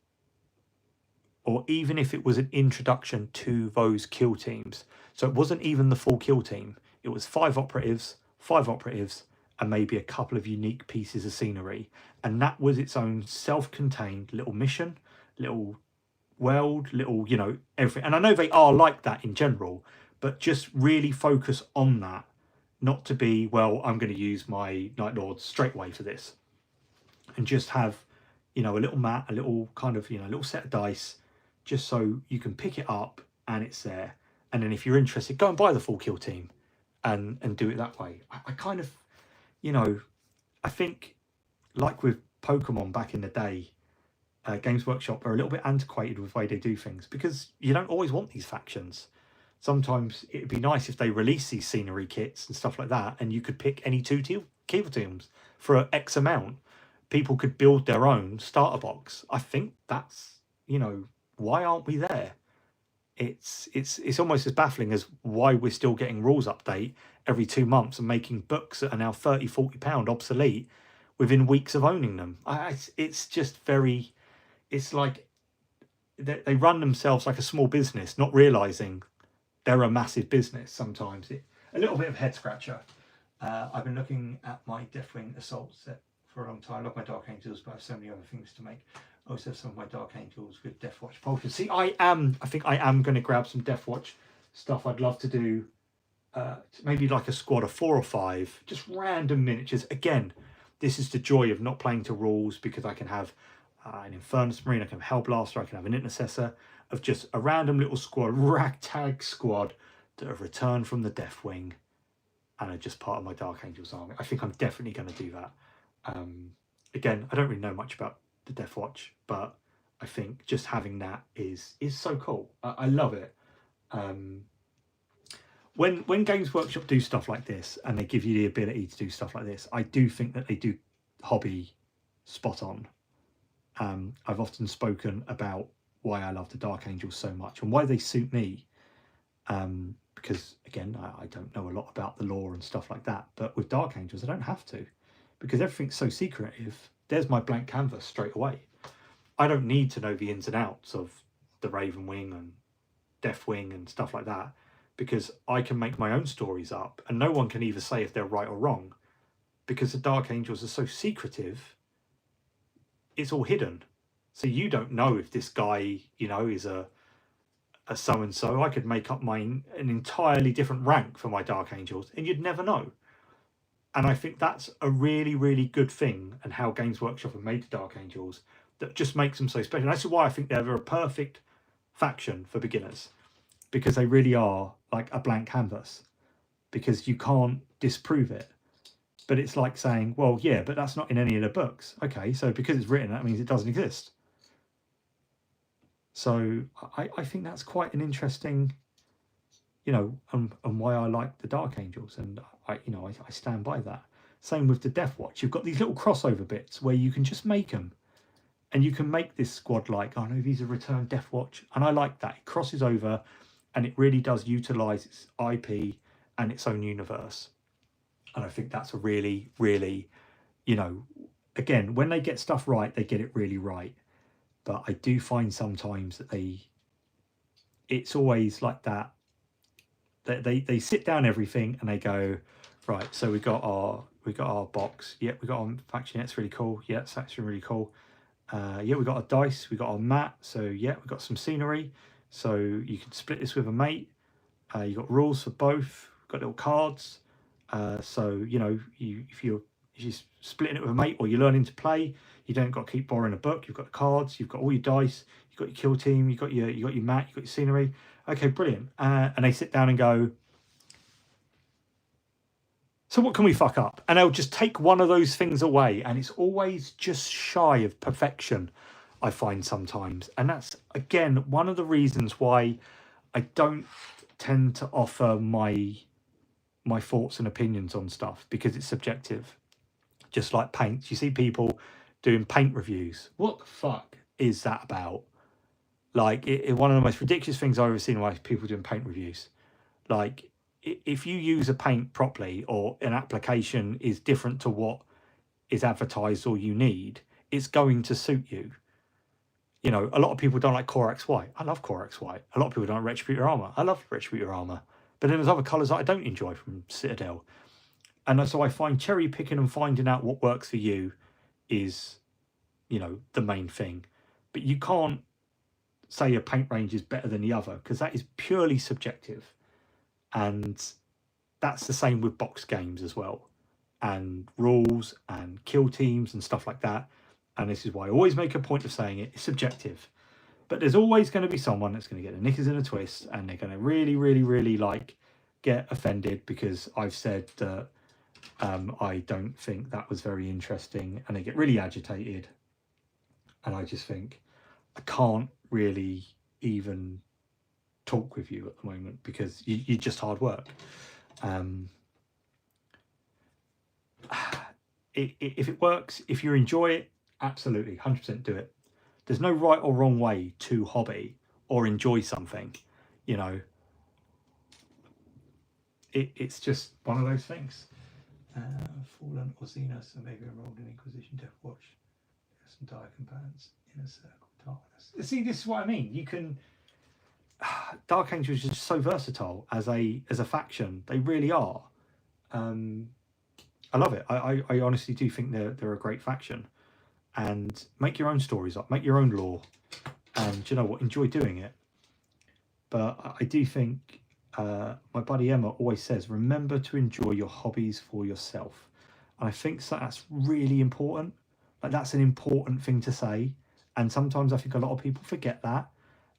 Or even if it was an introduction to those kill teams. So it wasn't even the full kill team. It was 5 operatives, and maybe a couple of unique pieces of scenery. And that was its own self-contained little mission, little world, little, you know, everything. And I know they are like that in general, but just really focus on that. Not to be, well, I'm going to use my Night Lords straight away for this. And just have, you know, a little mat, a little kind of, you know, a little set of dice, just so you can pick it up and it's there. And then if you're interested, go and buy the full kill team and do it that way. I kind of, you know, I think like with Pokemon back in the day, Games Workshop are a little bit antiquated with the way they do things, because you don't always want these factions. Sometimes it'd be nice if they release these scenery kits and stuff like that, and you could pick any 2 kill teams for X amount. People could build their own starter box. I think that's, you know, why aren't we there? It's almost as baffling as why we're still getting rules update every 2 months and making books that are now £30-40 obsolete within weeks of owning them. It's just very, it's like they run themselves like a small business, not realizing they're a massive business. Sometimes a little bit of head scratcher. I've been looking at my Deathwing Assault set for a long time. I love my Dark Angels, but I have so many other things to make. I also have some of my Dark Angels with Deathwatch Pulses. See, I think I am going to grab some Deathwatch stuff. I'd love to do maybe like a squad of 4 or 5, just random miniatures. Again, this is the joy of not playing to rules, because I can have an Infernus Marine, I can have Hellblaster, I can have an Intercessor, of just a random little squad, ragtag squad that have returned from the Deathwing and are just part of my Dark Angels army. I think I'm definitely going to do that. Again, I don't really know much about the Deathwatch, but I think just having that is so cool. I love it. When Games Workshop do stuff like this and they give you the ability to do stuff like this, I do think that they do hobby spot on. I've often spoken about why I love the Dark Angels so much and why they suit me. Because again, I don't know a lot about the lore and stuff like that, but with Dark Angels, I don't have to, because everything's so secretive. There's my blank canvas straight away. I don't need to know the ins and outs of the Raven Wing and Deathwing and stuff like that, because I can make my own stories up and no one can either say if they're right or wrong, because the Dark Angels are so secretive. It's all hidden. So you don't know if this guy, you know, is a so-and-so. I could make up an entirely different rank for my Dark Angels and you'd never know. And I think that's a really, really good thing, and how Games Workshop have made the Dark Angels, that just makes them so special. And that's why I think they're a perfect faction for beginners, because they really are like a blank canvas, because you can't disprove it. But it's like saying, well, yeah, but that's not in any of the books. Okay, so because it's written, that means it doesn't exist. So I think that's quite an interesting, you know, and why I like the Dark Angels, and I stand by that. Same with the Deathwatch. You've got these little crossover bits where you can just make them, and you can make this squad like, oh no, these are Return Deathwatch, and I like that. It crosses over, and it really does utilize its IP and its own universe. And I think that's a really, really, you know, again, when they get stuff right, they get it really right. But I do find sometimes that it's always like that. They sit down everything and they go, right, so we got our box. Yeah, we got our faction. That's really cool. Yeah, it's actually really cool. Yeah, we got a dice. We got our mat. So yeah, we got some scenery. So you can split this with a mate. You got rules for both. Got little cards. So you know, if you're splitting it with a mate or you're learning to play, you don't got to keep borrowing a book. You've got the cards. You've got all your dice. You've got your kill team. You got your mat. You've got your scenery. Okay, brilliant. And they sit down and go, so what can we fuck up? And they'll just take one of those things away, and it's always just shy of perfection, I find sometimes. And that's, again, one of the reasons why I don't tend to offer my thoughts and opinions on stuff, because it's subjective. Just like paints. You see people doing paint reviews. What the fuck is that about? Like, one of the most ridiculous things I've ever seen was people doing paint reviews. Like, if you use a paint properly, or an application is different to what is advertised or you need, it's going to suit you. You know, a lot of people don't like Corax White. I love Corax White. A lot of people don't like Retributor Armor. I love Retributor Armor. But then there's other colours that I don't enjoy from Citadel. And so I find cherry picking and finding out what works for you is, you know, the main thing. But you can't say a paint range is better than the other, because that is purely subjective. And that's the same with box games as well, and rules and kill teams and stuff like that. And this is why I always make a point of saying it's subjective. But there's always going to be someone that's going to get the knickers in a twist, and they're going to really, really, really like get offended because I've said that I don't think that was very interesting, and they get really agitated. And I just think I can't really even talk with you at the moment because you're just hard work. If it works, if you enjoy it, absolutely 100% do it. There's no right or wrong way to hobby or enjoy something, you know. It's just one of those things. Fallen or Xenos, so maybe enrolled in Inquisition Death Watch. There's some dire components in a circle of darkness. See, this is what I mean. You can Dark Angels are just so versatile as a faction. They really are. I love it. I honestly do think they're a great faction. And make your own stories up, make your own lore, and you know what, enjoy doing it. But I do think my buddy Emma always says, remember to enjoy your hobbies for yourself. And I think that's really important. Like, that's an important thing to say. And sometimes I think a lot of people forget that,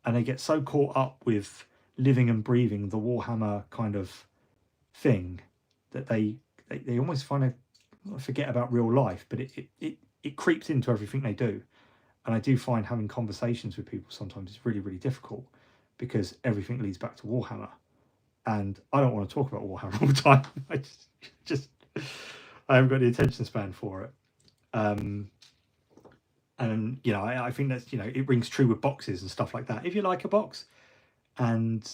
and they get so caught up with living and breathing the Warhammer kind of thing that they almost kind of forget about real life. But it creeps into everything they do. And I do find having conversations with people sometimes is really, really difficult, because everything leads back to Warhammer. And I don't want to talk about Warhammer all the time. I haven't got the attention span for it. And, you know, I think that's, you know, it rings true with boxes and stuff like that. If you like a box and,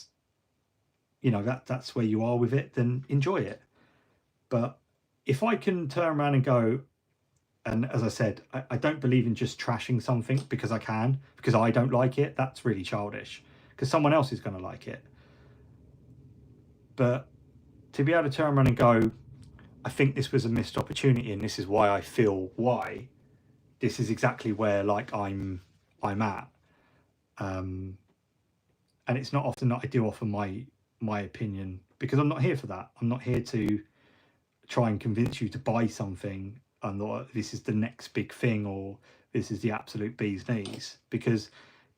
you know, that's where you are with it, then enjoy it. But if I can turn around and go, and as I said, I don't believe in just trashing something because I don't like it. That's really childish, because someone else is going to like it. But to be able to turn around and go, I think this was a missed opportunity, and this is why I feel why. This is exactly where, like, I'm at. And it's not often that I do offer my opinion, because I'm not here for that. I'm not here to try and convince you to buy something and that this is the next big thing, or this is the absolute bee's knees. Because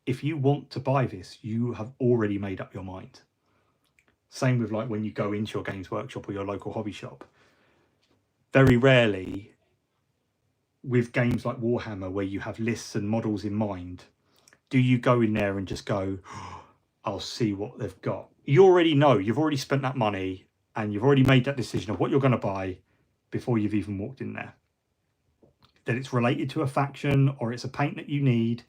if you want to buy this, you have already made up your mind. Same with, like, when you go into your Games Workshop or your local hobby shop. Very rarely, with games like Warhammer, where you have lists and models in mind, do you go in there and just go, I'll see what they've got. You already know, you've already spent that money, and you've already made that decision of what you're going to buy before you've even walked in there. That it's related to a faction, or it's a paint that you need.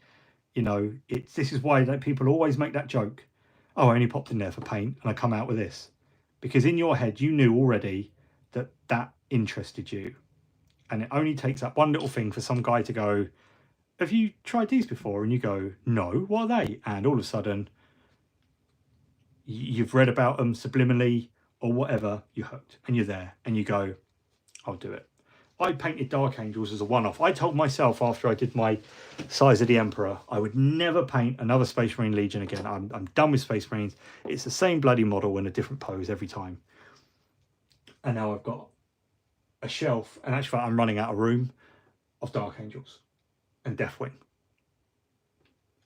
You know, this is why people always make that joke. Oh, I only popped in there for paint and I come out with this. Because in your head, you knew already that interested you. And it only takes that one little thing for some guy to go, have you tried these before? And you go, no, what are they? And all of a sudden, you've read about them subliminally or whatever, you're hooked, and you're there, and you go, I'll do it. I painted Dark Angels as a one-off. I told myself after I did my Size of the Emperor, I would never paint another Space Marine Legion again. I'm done with Space Marines. It's the same bloody model in a different pose every time. And now I've got a shelf, and actually I'm running out of room, of Dark Angels and Deathwing.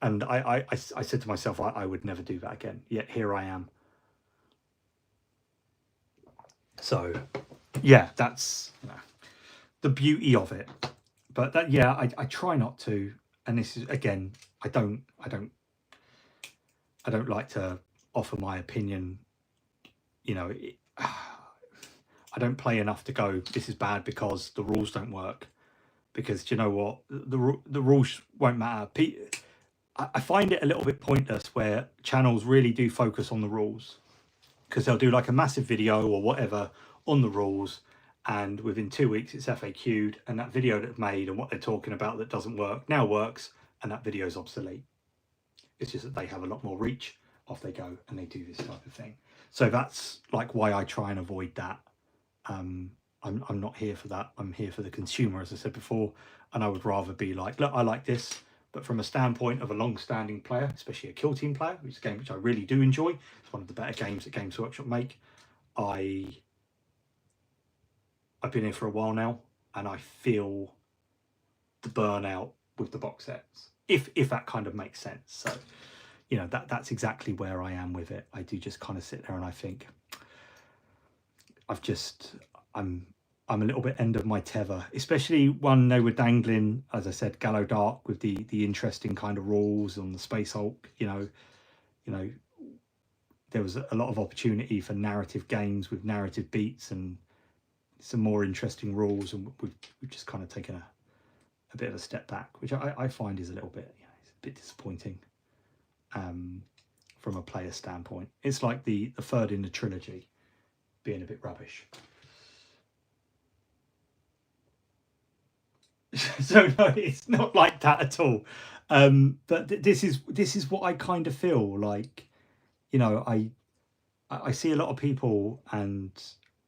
And I said to myself, I would never do that again. Yet here I am. So, yeah, that's the beauty of it. But that, yeah, I try not to. And this is, again, I don't like to offer my opinion. You know, I don't play enough to go, this is bad because the rules don't work. Because, do you know what? The rules won't matter. I find it a little bit pointless where channels really do focus on the rules, because they'll do like a massive video or whatever on the rules, and within 2 weeks it's FAQ'd, and that video that they've made and what they're talking about that doesn't work now works, and that video is obsolete. It's just that they have a lot more reach. Off they go and they do this type of thing. So that's like why I try and avoid that. I'm not here for that. I'm here for the consumer, as I said before, and I would rather be like, look, I like this, but from a standpoint of a long-standing player, especially a Kill Team player, which is a game which I really do enjoy, it's one of the better games that Games Workshop make. I've been here for a while now, and I feel the burnout with the box sets, if that kind of makes sense. So, you know, that's exactly where I am with it. I do just kind of sit there and I think, I'm a little bit end of my tether, especially when they were dangling, as I said, Gallo Dark with the interesting kind of rules on the Space Hulk. You know, there was a lot of opportunity for narrative games with narrative beats and some more interesting rules, and we've just kind of taken a bit of a step back, which I find is a little bit, you know, it's a bit disappointing from a player standpoint. It's like the third in the trilogy being a bit rubbish. So no, it's not like that at all. But this is what I kind of feel like. You know, I see a lot of people, and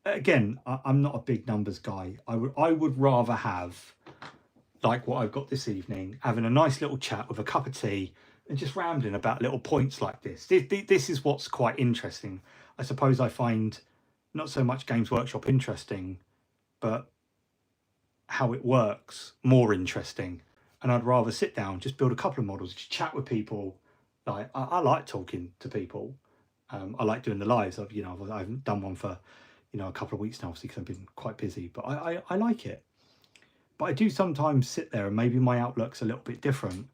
again, I'm not a big numbers guy. I would rather have, like what I've got this evening, having a nice little chat with a cup of tea and just rambling about little points like this. This is what's quite interesting. I suppose I find not so much Games Workshop interesting, but how it works more interesting. And I'd rather sit down, just build a couple of models, just chat with people. Like I like talking to people. I like doing the lives. I haven't done one for, you know, a couple of weeks now, obviously, because I've been quite busy. But I like it. But I do sometimes sit there, and maybe my outlook's a little bit different.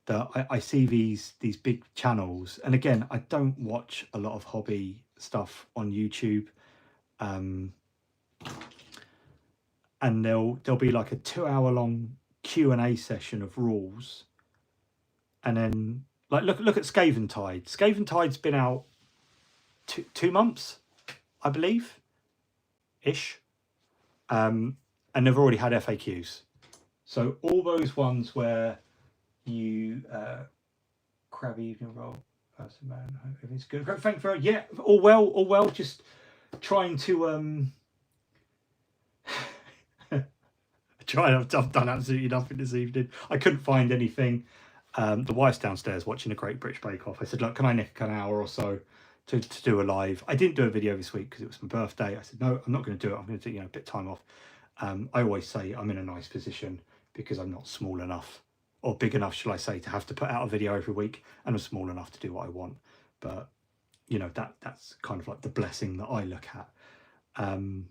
That I see these big channels, and again, I don't watch a lot of hobby stuff on YouTube. And there'll be like a 2-hour long Q&A session of rules, and then like look at Skaven Tide. Skaven Tide's been out 2 months, I believe, ish, and they've already had FAQs. So all those ones where you crabby evening roll, person man, hope everything's good. Thank you very, yeah, all well. Just trying to I've done absolutely nothing this evening. I couldn't find anything. The wife's downstairs watching a Great British Bake Off. I said, look, can I nick an hour or so to do a live? I didn't do a video this week because it was my birthday. I said, no, I'm not going to do it. I'm going to take, you know, a bit of time off. I always say I'm in a nice position because I'm not small enough, or big enough, shall I say, to have to put out a video every week, and I'm small enough to do what I want. But, you know, that's kind of like the blessing that I look at. I'm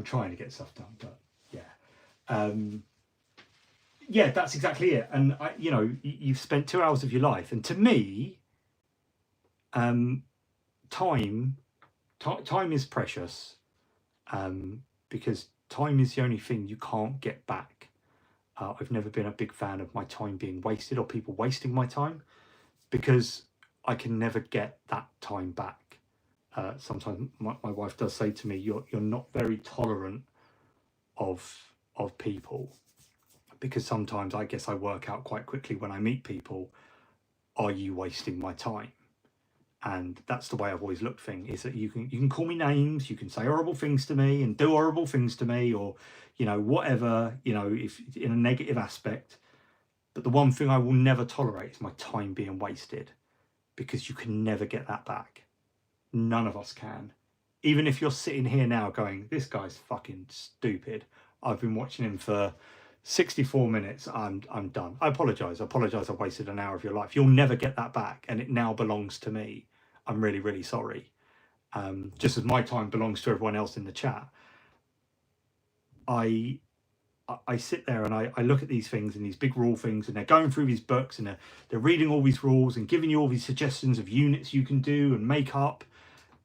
trying to get stuff done, but yeah, that's exactly it. And you know, you've spent 2 hours of your life, and to me, time is precious, because time is the only thing you can't get back. I've never been a big fan of my time being wasted or people wasting my time, because I can never get that time back. Sometimes my wife does say to me, you're not very tolerant of people, because sometimes I guess I work out quite quickly when I meet people, are you wasting my time? And that's the way I've always looked thing, is that you can call me names, you can say horrible things to me and do horrible things to me, or, you know, whatever, you know, if in a negative aspect. But the one thing I will never tolerate is my time being wasted, because you can never get that back. None of us can. Even if you're sitting here now going, this guy's fucking stupid, I've been watching him for 64 minutes, I'm done. I apologise I've wasted an hour of your life. You'll never get that back, and it now belongs to me. I'm really, really sorry. Just as my time belongs to everyone else in the chat. I sit there and I look at these things and these big rule things, and they're going through these books, and they're reading all these rules and giving you all these suggestions of units you can do and make up,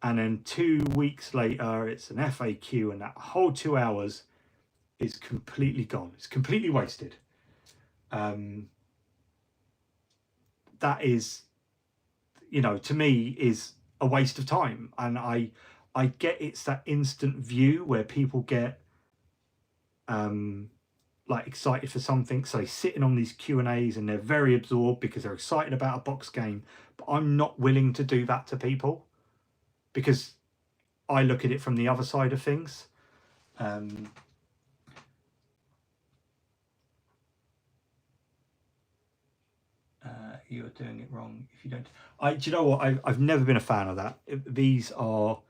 and then 2 weeks later it's an FAQ, and that whole 2 hours is completely gone. It's completely wasted. that is, you know, to me is a waste of time. And I get it's that instant view where people get like excited for something, so they're sitting on these Q&As and they're very absorbed because they're excited about a box game. But I'm not willing to do that to people, because I look at it from the other side of things. You're doing it wrong if you don't. Do you know what? I've never been a fan of that. These are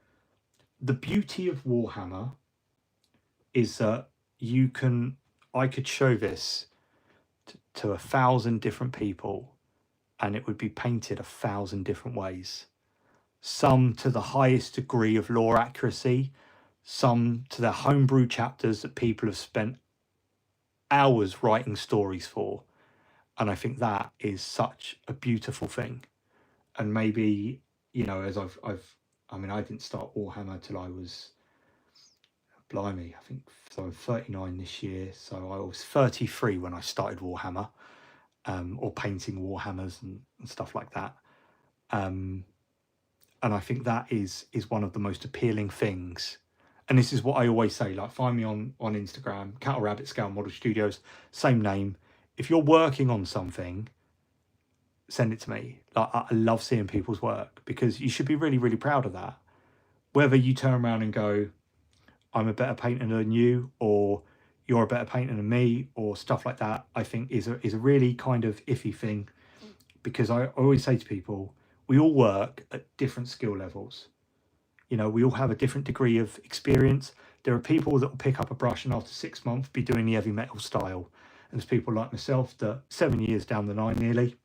the beauty of Warhammer, is that I could show this to 1,000 different people and it would be painted 1,000 different ways. Some to the highest degree of lore accuracy, some to the homebrew chapters that people have spent hours writing stories for. And I think that is such a beautiful thing. And maybe, you know, as I mean, I didn't start Warhammer till I was, blimey, I think, so I'm 39 this year. So I was 33 when I started Warhammer, or painting Warhammers and stuff like that. And I think that is one of the most appealing things. And this is what I always say, like, find me on Instagram, Cattle Rabbit Scale Model Studios, same name. If you're working on something, send it to me. Like, I love seeing people's work, because you should be really, really proud of that. Whether you turn around and go, I'm a better painter than you, or you're a better painter than me, or stuff like that, I think is a really kind of iffy thing. Because I always say to people, we all work at different skill levels. You know, we all have a different degree of experience. There are people that will pick up a brush and after 6 months be doing the heavy metal style. And there's people like myself that 7 years down the line nearly,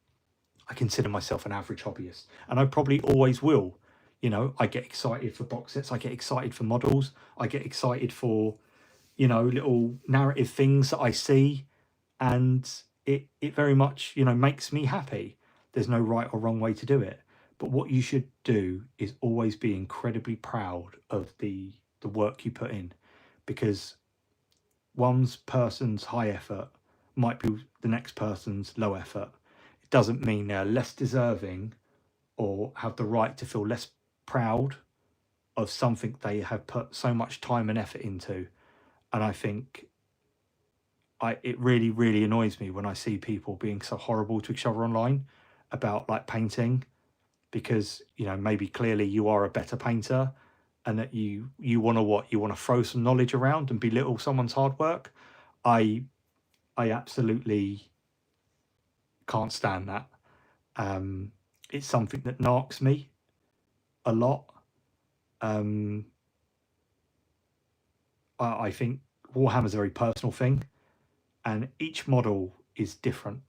I consider myself an average hobbyist. And I probably always will. You know, I get excited for box sets. I get excited for models. I get excited for, you know, little narrative things that I see. And it very much, you know, makes me happy. There's no right or wrong way to do it. But what you should do is always be incredibly proud of the work you put in. Because one person's high effort might be the next person's low effort. It doesn't mean they're less deserving or have the right to feel less proud of something they have put so much time and effort into. And I think it really, really annoys me when I see people being so horrible to each other online about, like, painting, because, you know, maybe clearly you are a better painter and that you want to throw some knowledge around and belittle someone's hard work. I absolutely can't stand that. It's something that narks me a lot. I think Warhammer's a very personal thing, and each model is different,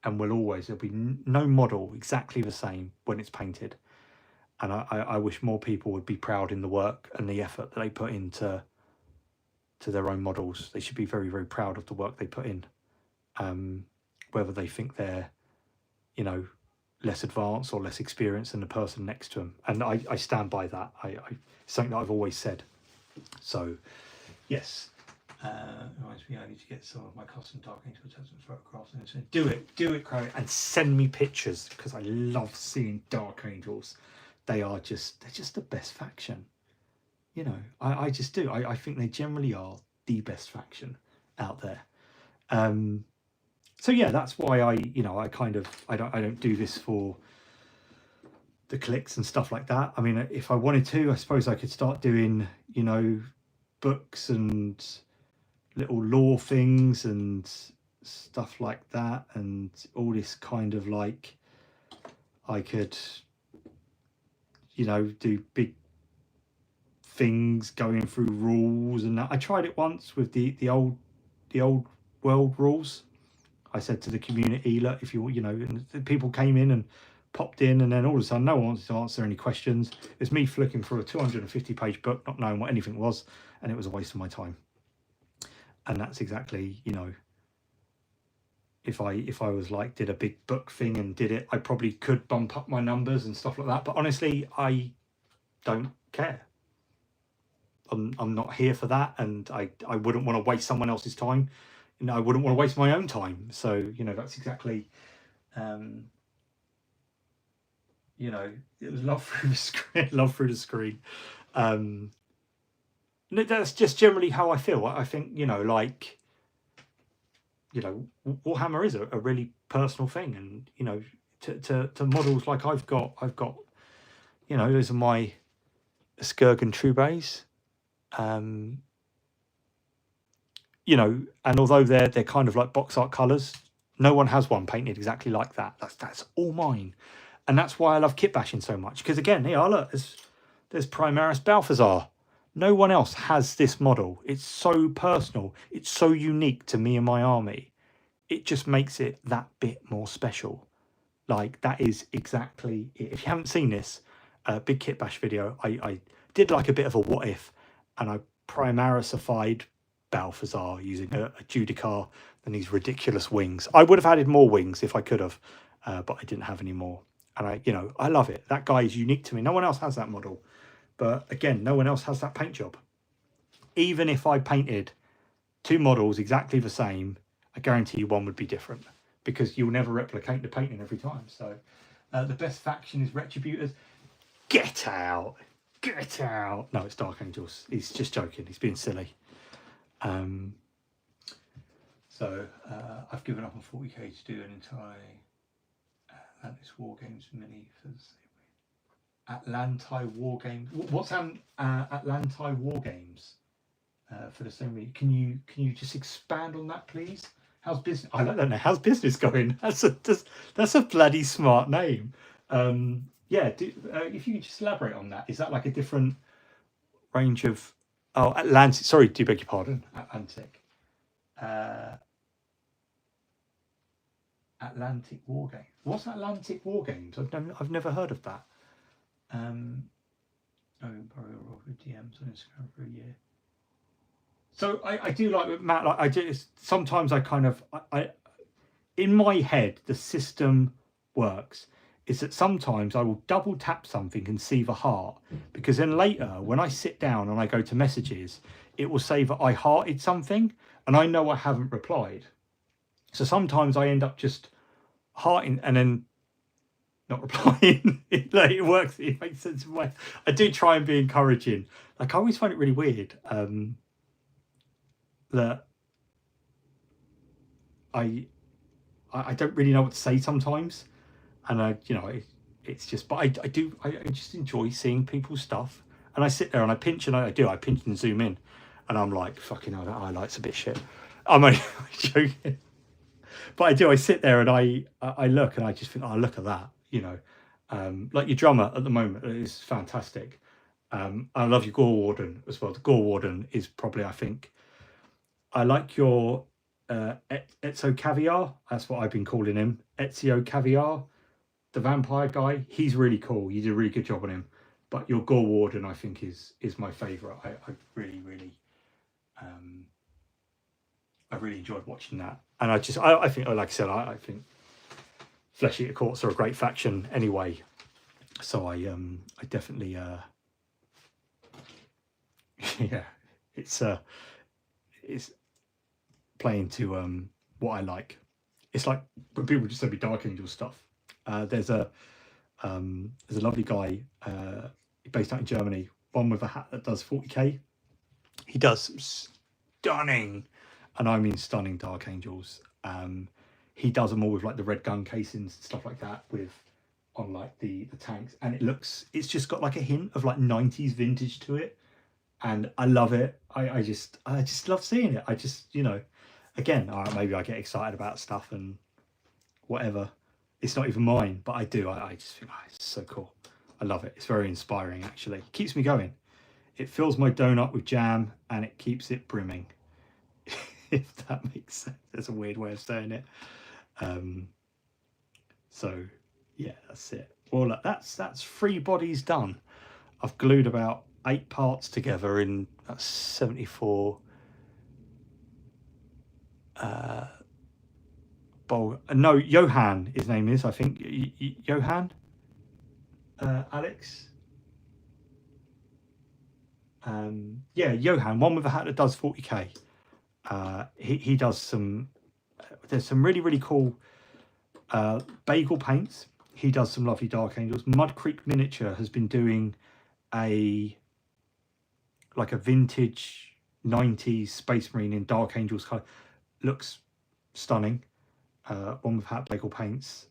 and there'll be no model exactly the same when it's painted. And I wish more people would be proud in the work and the effort that they put into their own models. They should be very, very proud of the work they put in, whether they think they're, you know, less advanced or less experienced than the person next to them. And I stand by that. Something that I've always said. So, yes. Reminds me, I need to get some of my custom Dark Angel attachment photographs. And do it, Crow, and send me pictures, because I love seeing Dark Angels. They're just the best faction. You know, I just do. I think they generally are the best faction out there. So yeah, that's why I don't do this for the clicks and stuff like that. I mean, if I wanted to, I suppose I could start doing, you know, books and little lore things and stuff like that, and all this kind of, like, I could, you know, do big things going through rules and that. I tried it once with the old world rules. I said to the community, look, if you know, and the people came in and popped in, and then all of a sudden no one wanted to answer any questions. It's me flicking through a 250-page book, not knowing what anything was, and it was a waste of my time. And that's exactly, you know, if I was like, did a big book thing and did it, I probably could bump up my numbers and stuff like that. But honestly, I don't care. I'm not here for that, and I wouldn't want to waste someone else's time. You know, I wouldn't want to waste my own time. So, you know, that's exactly you know, it was love through the screen. Love through the screen. That's just generally how I feel. I think, you know, like, you know, Warhammer is a really personal thing, and you know, to models like I've got, you know, those are my Skirgan Troubays. You know, and although they're kind of like box art colours, no one has one painted exactly like that. That's all mine, and that's why I love kit bashing so much. Because again, here, look, there's Primaris Balthazar. No one else has this model. It's so personal. It's so unique to me and my army. It just makes it that bit more special. Like, that is exactly it. If you haven't seen this big kit bash video, I did like a bit of a what if, and I Primarisified Balthazar using a Judicar and these ridiculous wings. I would have added more wings if I could have, but I didn't have any more. And you know, I love it. That guy is unique to me. No one else has that model. But again, no one else has that paint job. Even if I painted 2 models exactly the same, I guarantee you one would be different, because you'll never replicate the painting every time. So the best faction is Retributors. Get out! Get out! No, it's Dark Angels. He's just joking. He's being silly. So I've given up on 40k to do an entire Atlantis War Games mini for the same reason. Atlanti War Games. What's Atlanti War Games for the same reason? Can you just expand on that, please? How's business? I don't know. How's business going? That's a bloody smart name. Yeah. If you could just elaborate on that. Is that like a different range of? Oh, Atlantic. Sorry, do beg your pardon. Atlantic. Atlantic War Games. What's Atlantic War Games? I've never heard of that. DMs on Instagram for a year. So I do like Matt. Like I do. Sometimes I kind of in my head the system works. Is that sometimes I will double tap something and see the heart, because then later when I sit down and I go to messages, it will say that I hearted something and I know I haven't replied. So sometimes I end up just hearting and then not replying. It works. It makes sense in a way. I do try and be encouraging. Like, I always find it really weird that I don't really know what to say sometimes. And you know, it's just, but I just enjoy seeing people's stuff, and I sit there and I pinch and zoom in, and I'm like, fucking hell, that highlight's a bit shit. I'm only joking, but I sit there and I look and I just think, oh, look at that, you know, like your drummer at the moment is fantastic. I love your Gore Warden as well. The Gore Warden is probably, I think, I like your Ezio Caviar. That's what I've been calling him, Ezio Caviar. The vampire guy, he's really cool. You did a really good job on him. But your Gore Warden, I think, is my favourite. I really enjoyed watching that. And I think, like I said, I think Flesh Eater Courts are a great faction anyway. So I definitely yeah, it's playing to what I like. It's like when people just send me Dark Angel stuff. There's a lovely guy based out in Germany, one with a hat that does 40k. He does stunning, and I mean stunning, Dark Angels. He does them all with like the red gun casings and stuff like that, with on like the tanks, and it's just got like a hint of like 90s vintage to it, and I love it. I just love seeing it. I just, you know, again, maybe I get excited about stuff and whatever. It's not even mine, but I do. I just think, oh, it's so cool. I love it. It's very inspiring, actually. It keeps me going. It fills my donut with jam and it keeps it brimming. If that makes sense. That's a weird way of saying it. So, yeah, that's it. Well, that's 3 bodies done. I've glued about 8 parts together in 74. No, Johan, his name is, I think. Johan? Alex? Yeah, Johan, one with a hat that does 40k. He does some, there's some really, really cool bagel paints. he does some lovely Dark Angels. Mud Creek Miniature has been doing a vintage 90s Space Marine in Dark Angels colour. Looks stunning. One with Hat Bagel paints.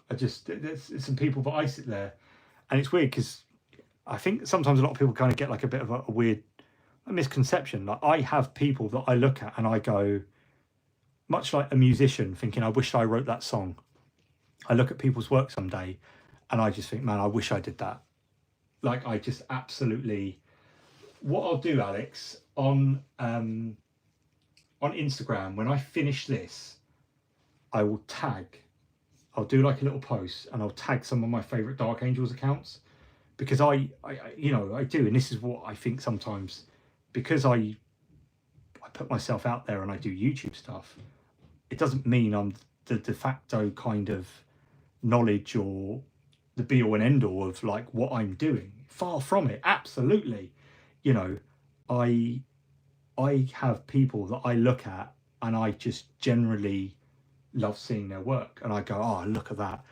There's some people that I sit there, and it's weird because I think sometimes a lot of people kind of get like a bit of a weird misconception. Like, I have people that I look at and I go, much like a musician thinking, I wish I wrote that song. I look at people's work someday and I just think, man, I wish I did that. Like, I just absolutely... What I'll do, Alex, on Instagram, when I finish this, I will I'll do like a little post and I'll tag some of my favorite Dark Angels accounts, because I do, and this is what I think sometimes, because I put myself out there and I do YouTube stuff, it doesn't mean I'm the de facto kind of knowledge or the be all and end all of like what I'm doing. Far from it. Absolutely. You know, I have people that I look at and I just generally love seeing their work, and I go, oh, look at that,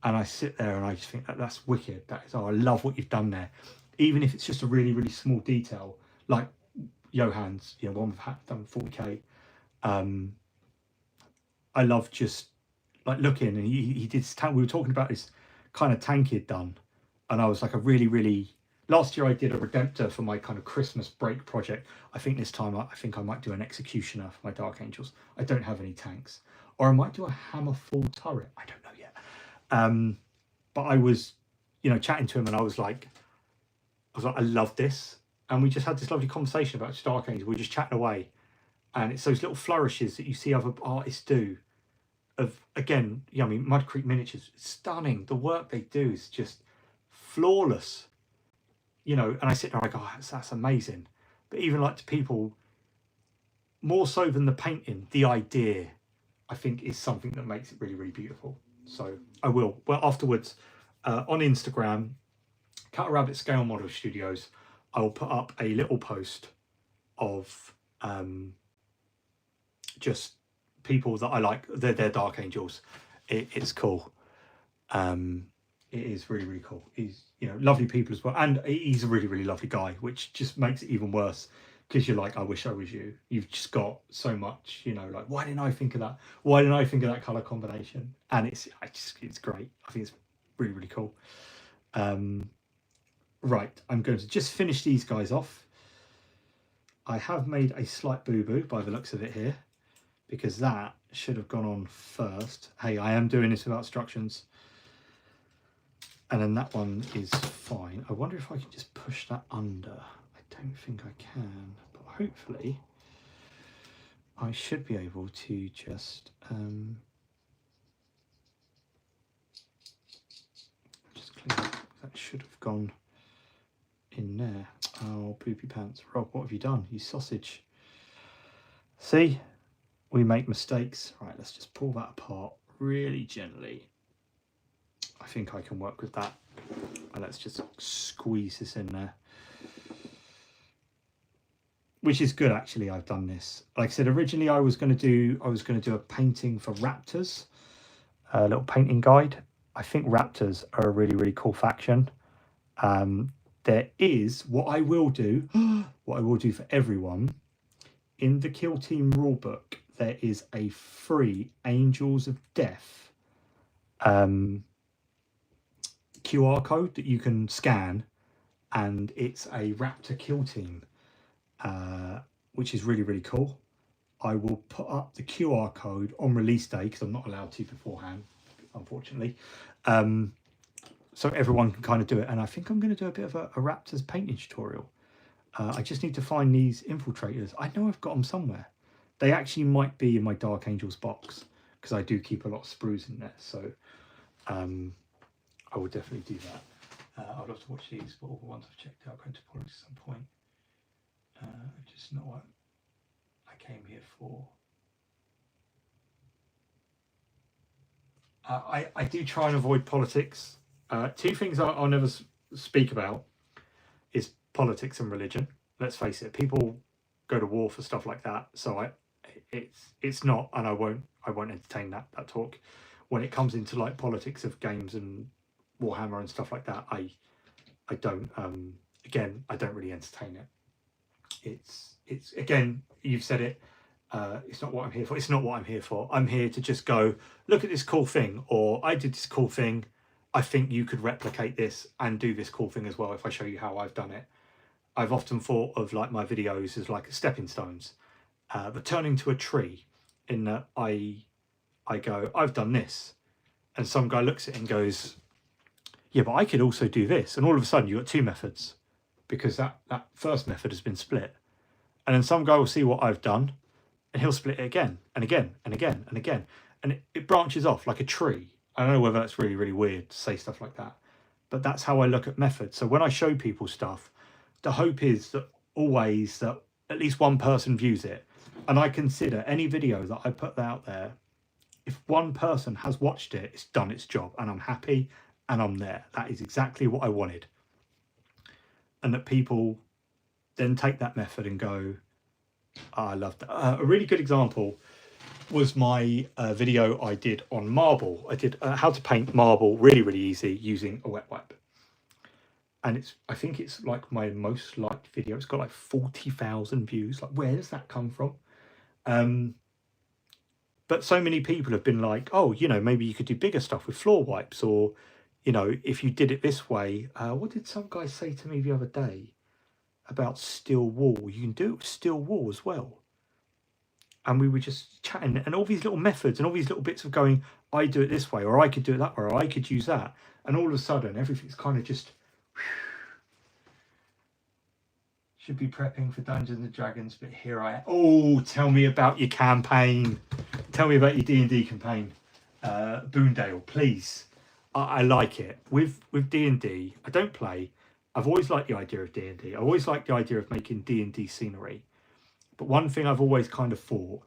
and I sit there and I just think that's wicked. That is, oh, I love what you've done there, even if it's just a really, really small detail, like Johann's, one with hat done 40k. I love just like looking, and he did we were talking about this kind of tank he'd done, and I was like, last year I did a Redemptor for my kind of Christmas break project. I think this time I think I might do an Executioner for my Dark Angels. I don't have any tanks, or I might do a Hammer full turret. I don't know yet. But I was, chatting to him, and I was like, I love this, and we just had this lovely conversation about Dark Angels. We were just chatting away, and it's those little flourishes that you see other artists do. Of, again, Mud Creek Miniatures, stunning. The work they do is just flawless. And I sit there and I go, oh, that's amazing. But even like to people, more so than the painting, the idea, I think, is something that makes it really, really beautiful. So I will. Well, afterwards, on Instagram, Cattle Rabbit Scale Model Studios, I will put up a little post of just people that I like. They're Dark Angels. It's cool. It is really, really cool. He's, lovely people as well. And he's a really, really lovely guy, which just makes it even worse, because you're like, I wish I was you. You've just got so much, like, why didn't I think of that? Why didn't I think of that colour combination? And it's great. I think it's really, really cool. Right, I'm going to just finish these guys off. I have made a slight boo-boo by the looks of it here, because that should have gone on first. Hey, I am doing this without instructions. And then that one is fine. I wonder if I can just push that under. I don't think I can, but hopefully I should be able to just clean up. That should have gone in there. Oh, poopy pants. Rob, what have you done? You sausage. See, we make mistakes. Right, let's just pull that apart really gently. I think I can work with that. And let's just squeeze this in there. Which is good, actually. I've done this. Like I said, originally I was going to do a painting for Raptors, a little painting guide. I think Raptors are a really, really cool faction. There is what I will do for everyone in the Kill Team rulebook. There is a free Angels of Death QR code that you can scan, and it's a Raptor Kill Team, which is really, really cool. I will put up the QR code on release day, because I'm not allowed to beforehand, unfortunately, so everyone can kind of do it. And I think I'm going to do a bit of a Raptors painting tutorial. I just need to find these infiltrators. I know I've got them somewhere. They actually might be in my Dark Angels box, because I do keep a lot of sprues in there. So I will definitely do that. I'd love to watch these, but all the ones I've checked out, going to polish at some point. Just not what I came here for. I do try and avoid politics. Two things I'll never speak about is politics and religion. Let's face it, people go to war for stuff like that. So it's not, and I won't entertain that talk. when it comes into like politics of games and Warhammer and stuff like that, I don't again, I don't really entertain it. It's again, you've said it, it's not what I'm here for. It's not what I'm here for. I'm here to just go, look at this cool thing, or I did this cool thing, I think you could replicate this and do this cool thing as well if I show you how I've done it. I've often thought of like my videos as like stepping stones, but turning to a tree, in that I go, I've done this, and some guy looks at it and goes, yeah, but I could also do this, and all of a sudden you've got two methods, because that first method has been split. And then some guy will see what I've done, and he'll split it again and again and again and again, and it branches off like a tree. I don't know whether that's really, really weird to say stuff like that, but that's how I look at methods. So when I show people stuff, the hope is that always that at least one person views it. And I consider any video that I put out there, if one person has watched it, it's done its job, and I'm happy and I'm there. That is exactly what I wanted. And that people then take that method and go, oh, I love that. A really good example was my video I did on marble. I did how to paint marble really, really easy using a wet wipe. And I think it's like my most liked video. It's got like 40,000 views. Like, where does that come from? But so many people have been like, oh, you know, maybe you could do bigger stuff with floor wipes, or, you know, if you did it this way. What did some guy say to me the other day about steel wool? You can do it with steel wool as well. And we were just chatting, and all these little methods and all these little bits of going, I do it this way, or I could do it that way, or I could use that. And all of a sudden, everything's kind of just... Should be prepping for Dungeons and Dragons, but here I am. Oh, tell me about your campaign. Tell me about your D&D campaign. Boondale, please. I like it. With D&D, I don't play. I've always liked the idea of D&D. I always liked the idea of making D&D scenery. But one thing I've always kind of thought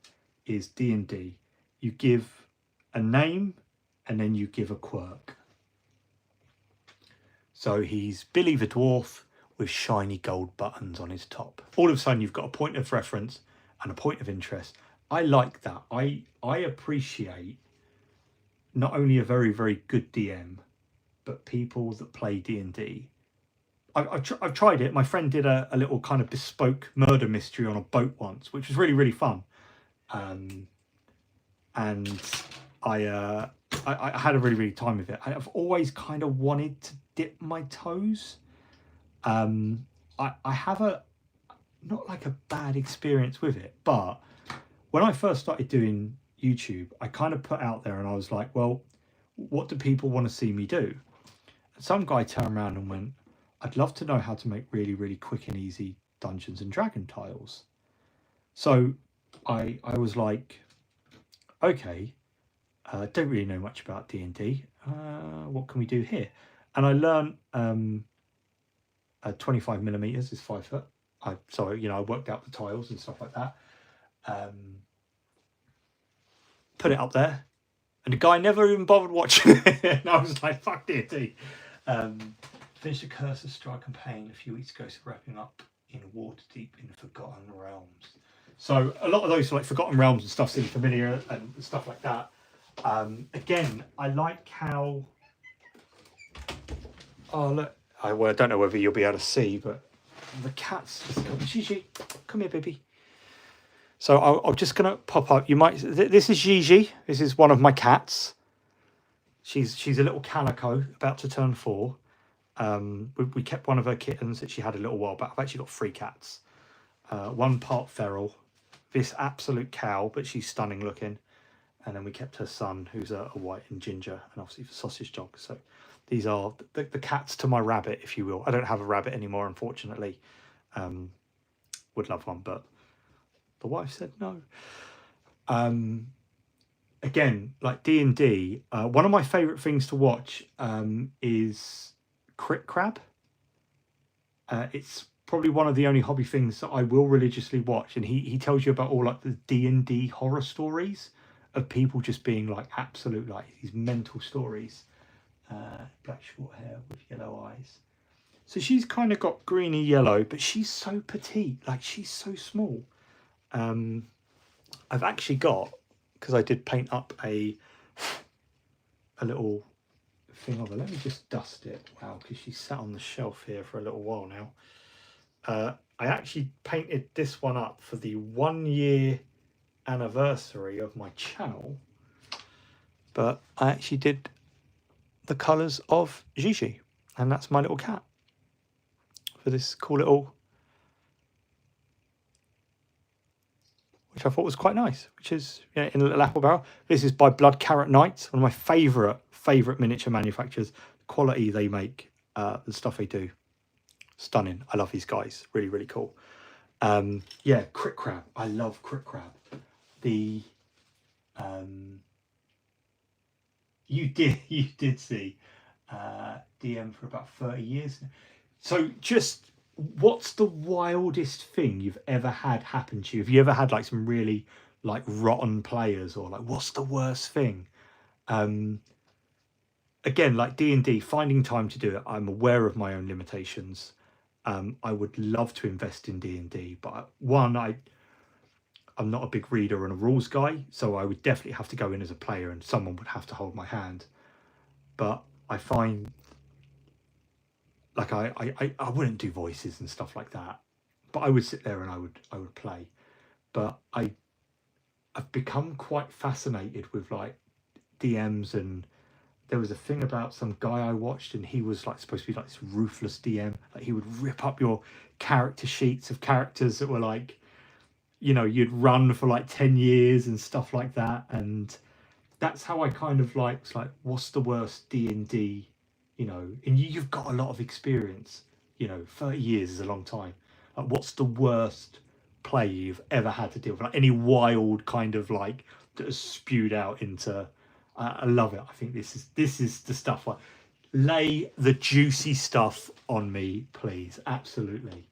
is D&D. You give a name and then you give a quirk. So he's Billy the Dwarf with shiny gold buttons on his top. All of a sudden you've got a point of reference and a point of interest. I like that. I appreciate not only a very, very good DM, but people that play D&D. I've tried it. My friend did a little kind of bespoke murder mystery on a boat once, which was really, really fun. And I had a really, really time with it. I've always kind of wanted to dip my toes. I have not like a bad experience with it, but when I first started doing YouTube, I kind of put out there and I was like, well, what do people want to see me do? And some guy turned around and went, I'd love to know how to make really, really quick and easy Dungeons and Dragon tiles. So I was like, okay, don't really know much about D&D. What can we do here? And I learned 25 millimeters is 5 foot. So, you know, I worked out the tiles and stuff like that. Put it up there, and the guy never even bothered watching it. And I was like, fuck D&D. Finished the Curse of Strahd campaign a few weeks ago, so wrapping up in Waterdeep in Forgotten Realms. So a lot of those like Forgotten Realms and stuff seem familiar and stuff like that. Again, I like how... Oh, look. I don't know whether you'll be able to see, but the cat's... Gigi, come here, baby. So I'm just going to pop up. You might... This is Gigi. This is one of my cats. She's a little calico, about to turn 4. We kept one of her kittens that she had a little while back. I've actually got 3 cats. One part feral. This absolute cow, but she's stunning looking. And then we kept her son, who's a white and ginger, and obviously the sausage dog. So these are the cats to my rabbit, if you will. I don't have a rabbit anymore, unfortunately. Would love one, but the wife said no. Again, like D&D, one of my favourite things to watch is Crit Crab. It's probably one of the only hobby things that I will religiously watch, and he tells you about all like the D&D horror stories of people just being like absolute, like these mental stories. Black short hair with yellow eyes. So she's kind of got greeny yellow, but she's so petite, like she's so small. I've actually got, because I did paint up a a little thing of her. Let me just dust it. Wow, because she's sat on the shelf here for a little while now. I actually painted this one up for the 1 year anniversary of my channel, but I actually did the colours of Gigi, and that's my little cat for this cool little, which I thought was quite nice, which is, you know, in a little apple barrel. This is by Blood Carrot Knights, one of my favourite miniature manufacturers. The quality they make, the stuff they do, stunning. I love these guys, really, really cool. Yeah, Crit Crab. I love Crit Crab. The you did see DM for about 30 years. So just, what's the wildest thing you've ever had happen to you? Have you ever had like some really like rotten players, or like what's the worst thing? Again, like D&D, finding time to do it, I'm aware of my own limitations. I would love to invest in D&D, but one, I'm not a big reader and a rules guy, so I would definitely have to go in as a player and someone would have to hold my hand. But I find like I wouldn't do voices and stuff like that, but I would sit there and I would play. But I've become quite fascinated with like DMs, and there was a thing about some guy I watched, and he was like supposed to be like this ruthless DM. Like he would rip up your character sheets of characters that were like, you know, you'd run for like 10 years and stuff like that. And that's how I kind of like, it's like, what's the worst D&D, you know, and you've got a lot of experience, you know, 30 years is a long time. Like, what's the worst play you've ever had to deal with? Like any wild kind of like that has spewed out into, I love it. I think this is the stuff. Like, lay the juicy stuff on me, please. Absolutely.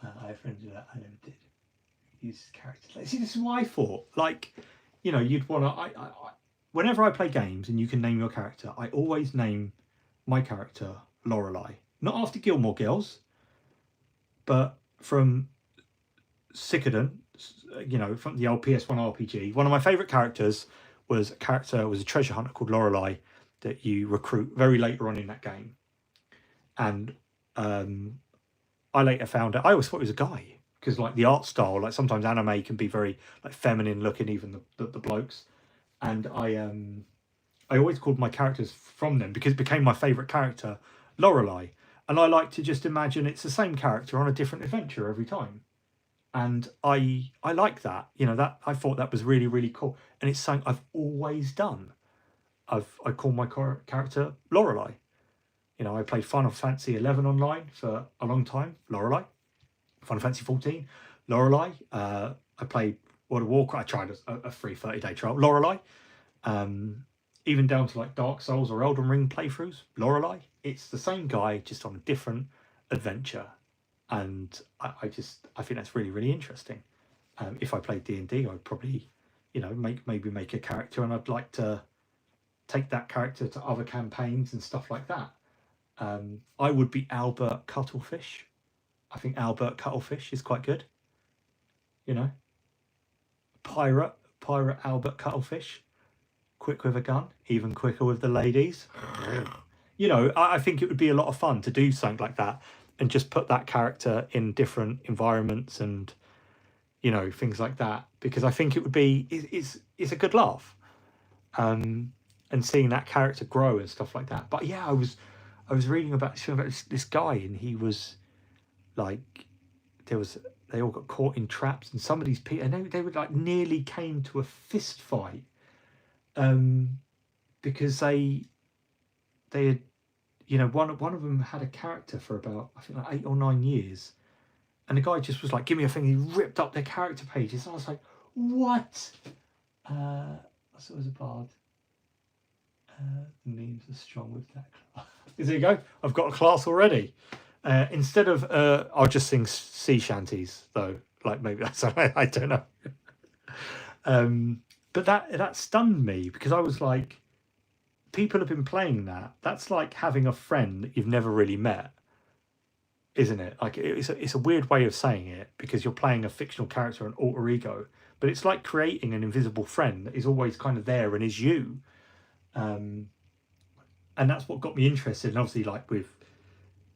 I have friends that I never did use characters. See, this is what I thought. Like, you know, you'd want to. I whenever I play games and you can name your character, I always name my character Lorelei. Not after Gilmore Girls, but from Sickerden, you know, from the old PS1 RPG. One of my favourite characters was a treasure hunter called Lorelei that you recruit very later on in that game. And I later found out, I always thought it was a guy, because like the art style, like sometimes anime can be very like feminine looking, even the blokes. And I always called my characters from them because it became my favourite character, Lorelei. And I like to just imagine it's the same character on a different adventure every time. And I like that, you know, that I thought that was really, really cool. And it's something I've always done. I call my character Lorelei. You know, I played Final Fantasy 11 online for a long time, Lorelei. Final Fantasy 14, Lorelei. I played World of Warcraft. I tried a free 30-day trial, Lorelei. Even down to like Dark Souls or Elden Ring playthroughs, Lorelei. It's the same guy, just on a different adventure. And I think that's really, really interesting. If I played D&D, I'd probably, you know, maybe make a character, and I'd like to take that character to other campaigns and stuff like that. I would be Albert Cuttlefish. I think Albert Cuttlefish is quite good. You know, pirate Albert Cuttlefish, quick with a gun, even quicker with the ladies. You know, I think it would be a lot of fun to do something like that, and just put that character in different environments and, you know, things like that, because I think it would be, it's a good laugh. And seeing that character grow and stuff like that. But yeah, I was reading about this guy, and he was like, they all got caught in traps, and some of these people, and they would like nearly came to a fist fight, because they had, you know, one of them had a character for about, I think, like 8 or 9 years, and the guy just was like, give me a thing. He ripped up their character pages, and I was like, what? So it was a bard. The memes are strong with that class. There you go. I've got a class already. Instead of I'll just sing sea shanties though. Like maybe that's, I don't know. But that stunned me, because I was like, people have been playing that. That's like having a friend that you've never really met, isn't it? Like it's a weird way of saying it because you're playing a fictional character, an alter ego, but it's like creating an invisible friend that is always kind of there and is you. And that's what got me interested. And obviously, like with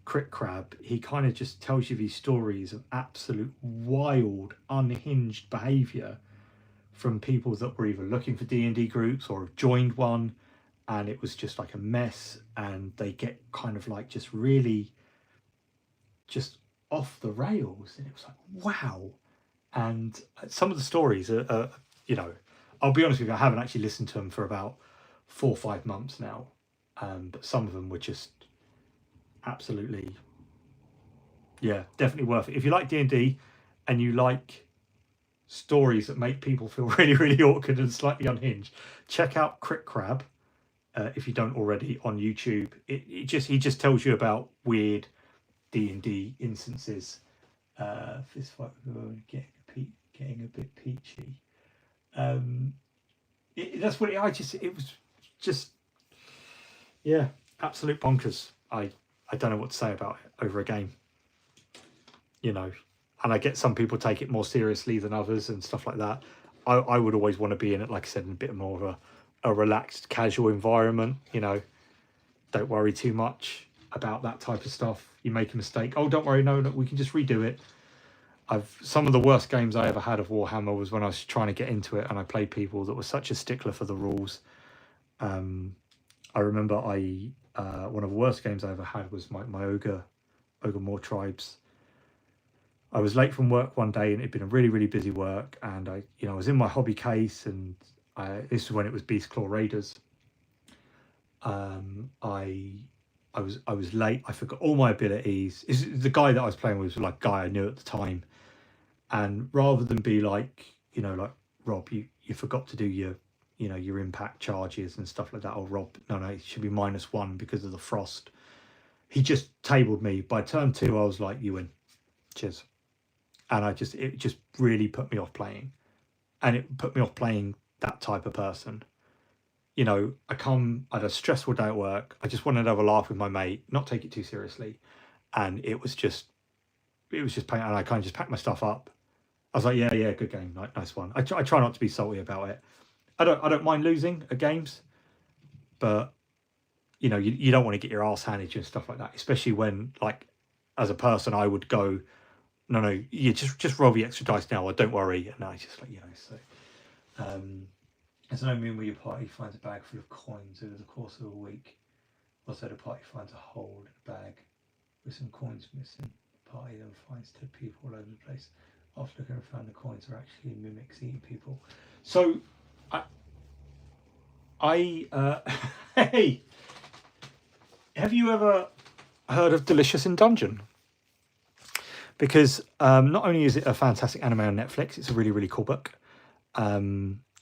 Crit Crab, he kind of just tells you these stories of absolute wild, unhinged behaviour from people that were either looking for D&D groups or have joined one, and it was just like a mess, and they get kind of like just really just off the rails, and it was like, wow. And some of the stories are you know, I'll be honest with you, I haven't actually listened to them for about 4 or 5 months now, but some of them were just absolutely, yeah, definitely worth it. If you like D&D and you like stories that make people feel really, really awkward and slightly unhinged, check out Crit Crab, if you don't already, on YouTube. He just tells you about weird D&D instances. Fist fight getting a bit peachy. That's what it was just, yeah, absolute bonkers. I don't know what to say about it over a game, you know. And I get some people take it more seriously than others and stuff like that. I would always want to be in it, like I said, in a bit more of a relaxed, casual environment, you know. Don't worry too much about that type of stuff. You make a mistake, oh, don't worry, no, we can just redo it. Some of the worst games I ever had of Warhammer was when I was trying to get into it and I played people that were such a stickler for the rules. I remember one of the worst games I ever had was my Ogre Mawtribes. I was late from work one day and it'd been a really, really busy work, and I was in my hobby case, and this is when it was Beastclaw Raiders. I was late. I forgot all my abilities. The guy that I was playing with was like a guy I knew at the time, and rather than be like, like, Rob, you forgot to do your impact charges and stuff like that, or Rob, no, it should be -1 because of the frost. He just tabled me. By turn 2, I was like, you win, cheers. And it just really put me off playing, and it put me off playing that type of person. I had a stressful day at work. I just wanted to have a laugh with my mate, not take it too seriously. And it was just pain. And I kind of just packed my stuff up. I was like, yeah, good game. Nice one. I try not to be salty about it. I don't mind losing at games, but you don't want to get your ass handed to you and stuff like that, especially when, like, as a person, I would go, no, you just roll the extra dice now, or don't worry. And I just, like, so there's no moon where your party finds a bag full of coins over the course of a week. Also, the party finds a hole in a bag with some coins missing. The party then finds 2 people all over the place. After looking around, the coins are actually mimics eating people. So, hey, have you ever heard of Delicious in Dungeon? Because not only is it a fantastic anime on Netflix, it's a really, really cool book.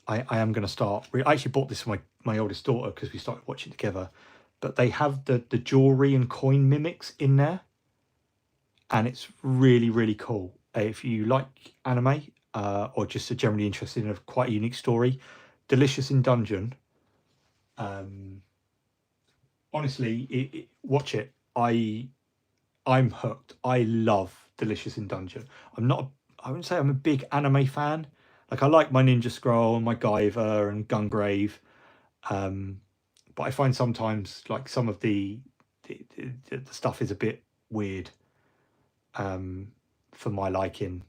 I am going to start. I actually bought this for my oldest daughter because we started watching it together. But they have the jewelry and coin mimics in there, and it's really, really cool. If you like anime or just are generally interested in a quite a unique story, Delicious in Dungeon. Honestly, watch it. I'm hooked. I love Delicious in Dungeon. I wouldn't say I'm a big anime fan. Like, I like my Ninja Scroll and my Guyver and Gungrave, but I find sometimes, like, some of the stuff is a bit weird for my liking.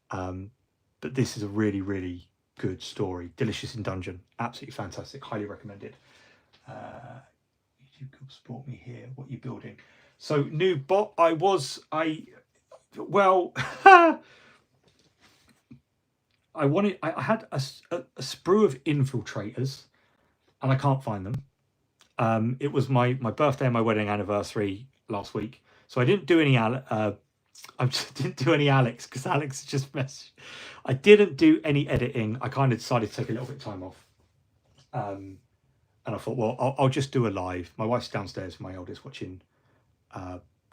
But this is a really, really good story. Delicious in Dungeon, absolutely fantastic. Highly recommended. YouTube could support me here. What are you building? So, new bot. I had a sprue of infiltrators, and I can't find them. It was my birthday and my wedding anniversary last week, so I didn't do any didn't do any Alex, because Alex just messed. I didn't do any editing. I kind of decided to take a little bit of time off, and I thought, well, I'll just do a live. My wife's downstairs, my eldest, watching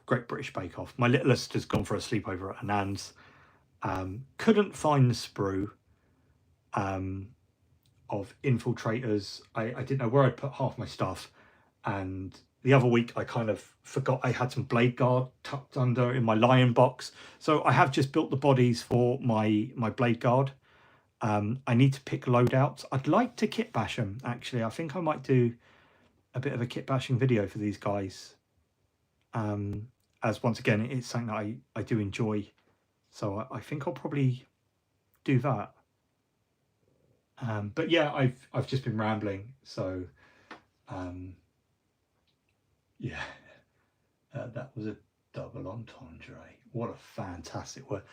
Great British Bake Off. My littlest has gone for a sleepover at her nan's. Couldn't find the sprue of infiltrators. I didn't know where I'd put half my stuff, and the other week I kind of forgot I had some blade guard tucked under in my lion box. So I have just built the bodies for my blade guard. I need to pick loadouts. I'd like to kit bash them, actually. I think I might do a bit of a kit bashing video for these guys. As once again, it's something that I do enjoy. So I think I'll probably do that. But yeah, I've just been rambling. So yeah, that was a double entendre. What a fantastic word.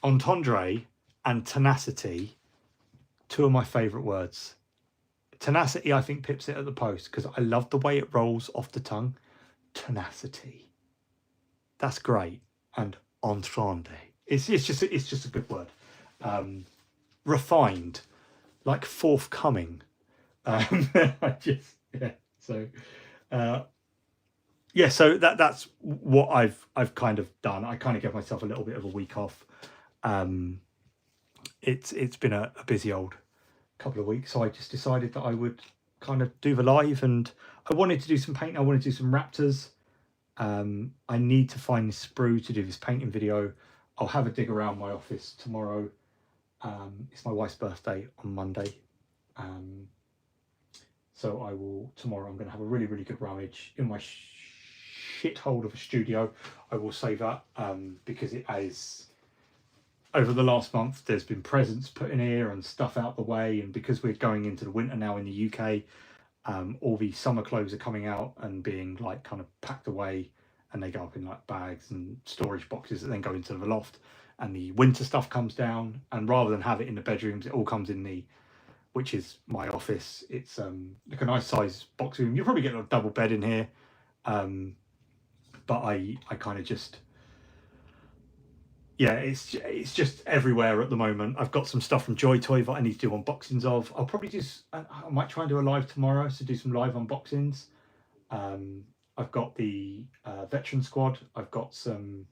Entendre and tenacity, two of my favourite words. Tenacity, I think, pips it at the post because I love the way it rolls off the tongue. Tenacity, that's great. And entendre, it's just a good word. Refined, like forthcoming. I just so that's what I've kind of done. I kind of gave myself a little bit of a week off. It's been a busy old couple of weeks, so I just decided that I would kind of do the live, and I wanted to do some painting. I wanted to do some raptors. I need to find this sprue to do this painting video. I'll have a dig around my office tomorrow. It's my wife's birthday on Monday, so I will tomorrow. I'm going to have a really good rummage in my shithole of a studio. I will say that because it is, over the last month, there's been presents put in here and stuff out the way, and because we're going into the winter now in the UK, all the summer clothes are coming out and being like kind of packed away, and they go up in like bags and storage boxes that then go into the loft, and the winter stuff comes down, and rather than have it in the bedrooms, it all comes in the, which is my office. It's like a nice size box room. You'll probably get a double bed in here, but I kind of just, yeah, it's just everywhere at the moment. I've got some stuff from Joy Toy that I need to do unboxings of. I'll probably just, I might try and do a live tomorrow, so do some live unboxings. I've got the Veteran Squad. I've got some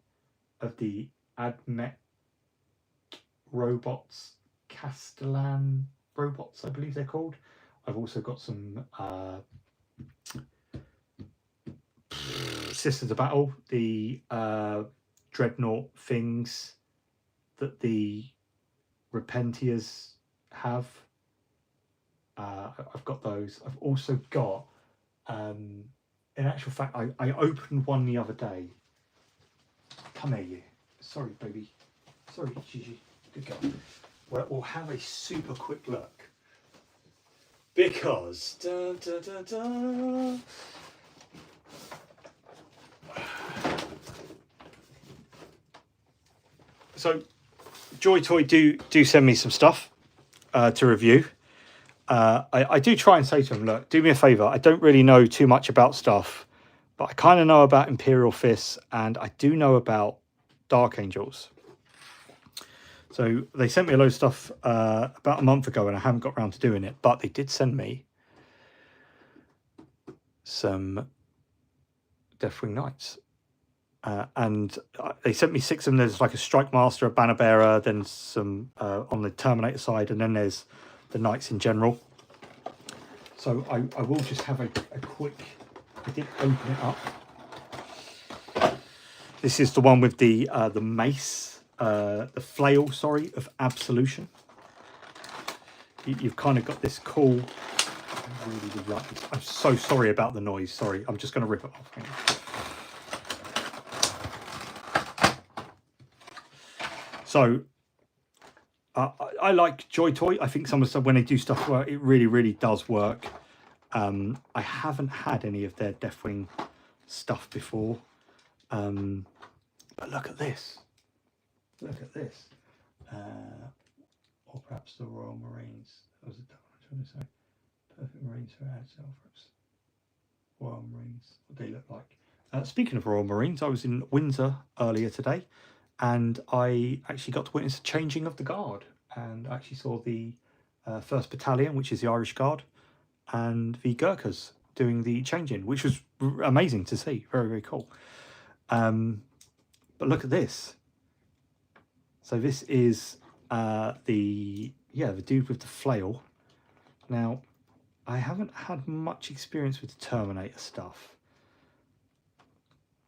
of the Admech robots, Castellan robots, I believe they're called. I've also got some Sisters of Battle, the dreadnought things that the Repentiers have. I've got those. I've also got, in actual fact, I opened one the other day. Come here, you. Sorry, baby. Sorry, Gigi. Good girl. Well, we'll have a super quick look. Because... So, Joy Toy do send me some stuff to review. I do try and say to them, look, do me a favour. I don't really know too much about stuff, but I kind of know about Imperial Fists, and I do know about Dark Angels. So they sent me a load of stuff about a month ago, and I haven't got around to doing it, but they did send me some Deathwing Knights. And they sent me 6 of them. There's like a Strike Master, a Banner Bearer, then some on the Terminator side, and then there's the Knights in general. So I will just have a quick, I did open it up. This is the one with the mace, the flail, sorry, of Absolution. You've kind of got this cool, I really like this. I'm so sorry about the noise, sorry. I'm just going to rip it off. So, I like Joy Toy. I think some of the stuff, when they do stuff, well, it really does work. I haven't had any of their Deathwing stuff before. But look at this. Look at this. Or perhaps the Royal Marines. That was what I'm trying to say. Perfect Marines for ad Selfridges. Royal Marines. What they look like. Speaking of Royal Marines, I was in Windsor earlier today, and I actually got to witness a changing of the guard, and I actually saw the 1st Battalion, which is the Irish Guard, and the Gurkhas doing the changing, which was amazing to see. Very cool. But look at this. So this is the dude with the flail. Now, I haven't had much experience with the Terminator stuff,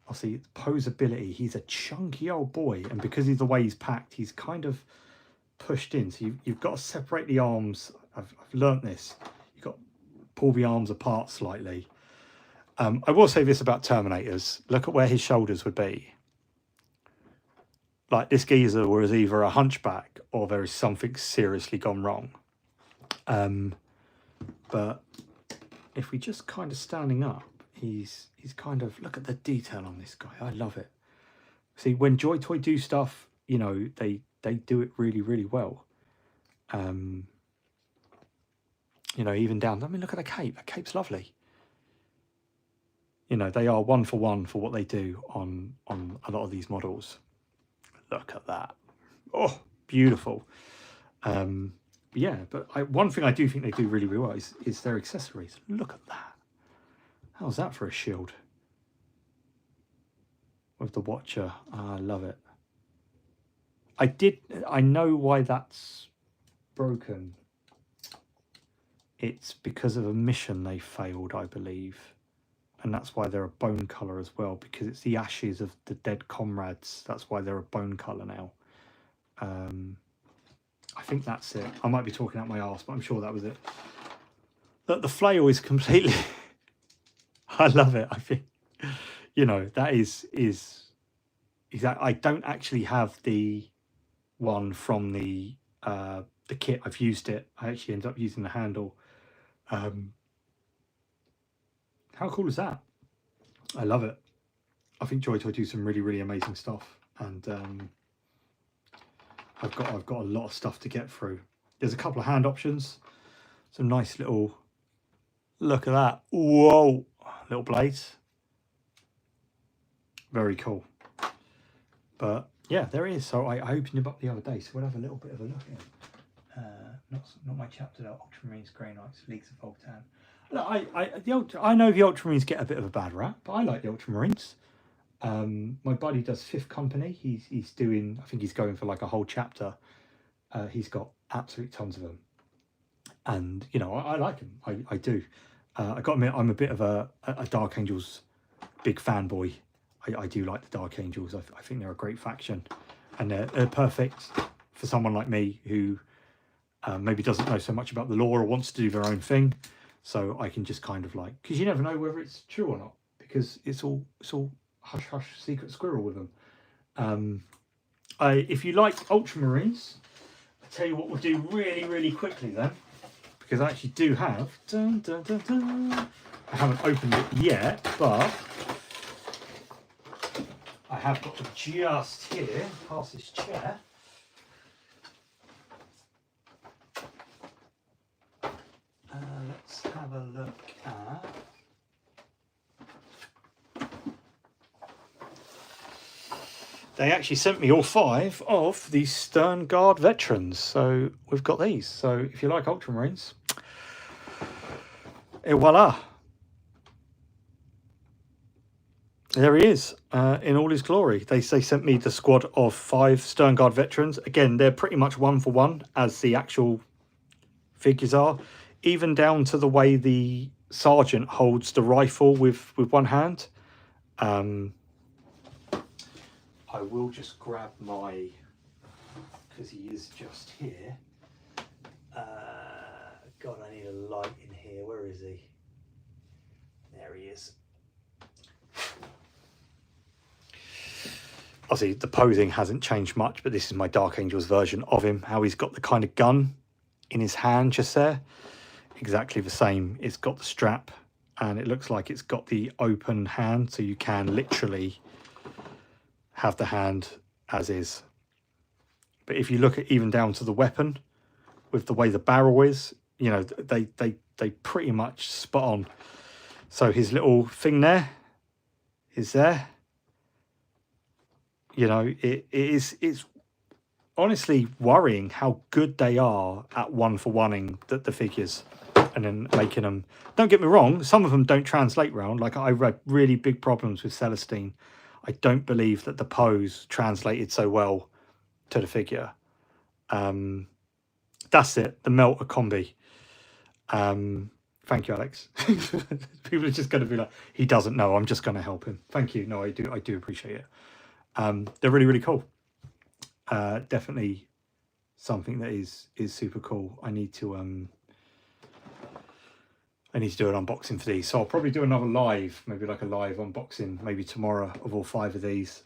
I'll see posability. He's a chunky old boy, and because of the way he's packed, he's kind of pushed in. So you've got to separate the arms. I've learnt this. You've got to pull the arms apart slightly. I will say this about Terminators. Look at where his shoulders would be. Like, this geezer was either a hunchback or there is something seriously gone wrong. But if we just kind of standing up, he's kind of, look at the detail on this guy. I love it. See, when Joy Toy do stuff, you know, they do it really, really well. You know, even down, I mean, look at the cape. That cape's lovely. You know, they are 1 for 1 for what they do on a lot of these models. Look at that. Oh, beautiful. Yeah, but one thing I do think they do really, really well is their accessories. Look at that. How's that for a shield? With the Watcher. I love it. I know why that's broken. It's because of a mission they failed, I believe. And that's why they're a bone colour as well, because it's the ashes of the dead comrades. That's why they're a bone colour now. I think that's it. I might be talking out my arse, but I'm sure that was it. The flail is completely... I love it. I think, you know, that is exactly. I don't actually have the one from the kit. I've used it. I actually ended up using the handle. How cool is that? I love it. I think Joy Toy do some really, really amazing stuff, and I've got a lot of stuff to get through. There's a couple of hand options, some nice little. Look at that! Whoa, little blades. Very cool. But yeah, there it is. So I opened him up the other day, so we'll have a little bit of a look at him. Not my chapter though. Ultramarines, Grey Knights, Leagues of Voltan. Look, I know the Ultramarines get a bit of a bad rap, but I like the Ultramarines. My buddy does 5th Company. He's doing, I think he's going for like a whole chapter. He's got absolute tons of them, and you know, I like them. I do. I got to admit, I'm a bit of a Dark Angels big fanboy. I do like the Dark Angels. I think they're a great faction, and they're perfect for someone like me who maybe doesn't know so much about the lore or wants to do their own thing. So I can just kind of like, because you never know whether it's true or not, because it's all hush hush secret squirrel with them. If you like Ultramarines, I'll tell you what we'll do really, really quickly then, because I actually do have, I haven't opened it yet, but I have got them just here, past this chair. Let's have a look at... They actually sent me all 5 of these Stern Guard veterans. So we've got these. So if you like Ultramarines, et voila. There he is in all his glory. They sent me the squad of 5 Stern Guard veterans. Again, they're pretty much 1 for 1 as the actual figures are. Even down to the way the sergeant holds the rifle with one hand. I will just grab my, because he is just here. God, I need a light in here. Where is he? There he is. Obviously, the posing hasn't changed much, but this is my Dark Angels version of him. How he's got the kind of gun in his hand just there. Exactly the same. It's got the strap, and it looks like it's got the open hand, so you can literally have the hand as is. But if you look at even down to the weapon, with the way the barrel is, you know, they pretty much spot on. So his little thing there is there. You know, it's honestly worrying how good they are at 1 for 1ing the figures and then making them. Don't get me wrong, some of them don't translate round. Like, I read really big problems with Celestine. I don't believe that the pose translated so well to the figure. That's it, the Melter Combi. Thank you, Alex. People are just going to be like, he doesn't know. I'm just going to help him. Thank you. No, I do appreciate it. They're really, really cool. Definitely something that is super cool. I need to do an unboxing for these. So I'll probably do another live, maybe like a live unboxing, maybe tomorrow, of all 5 of these.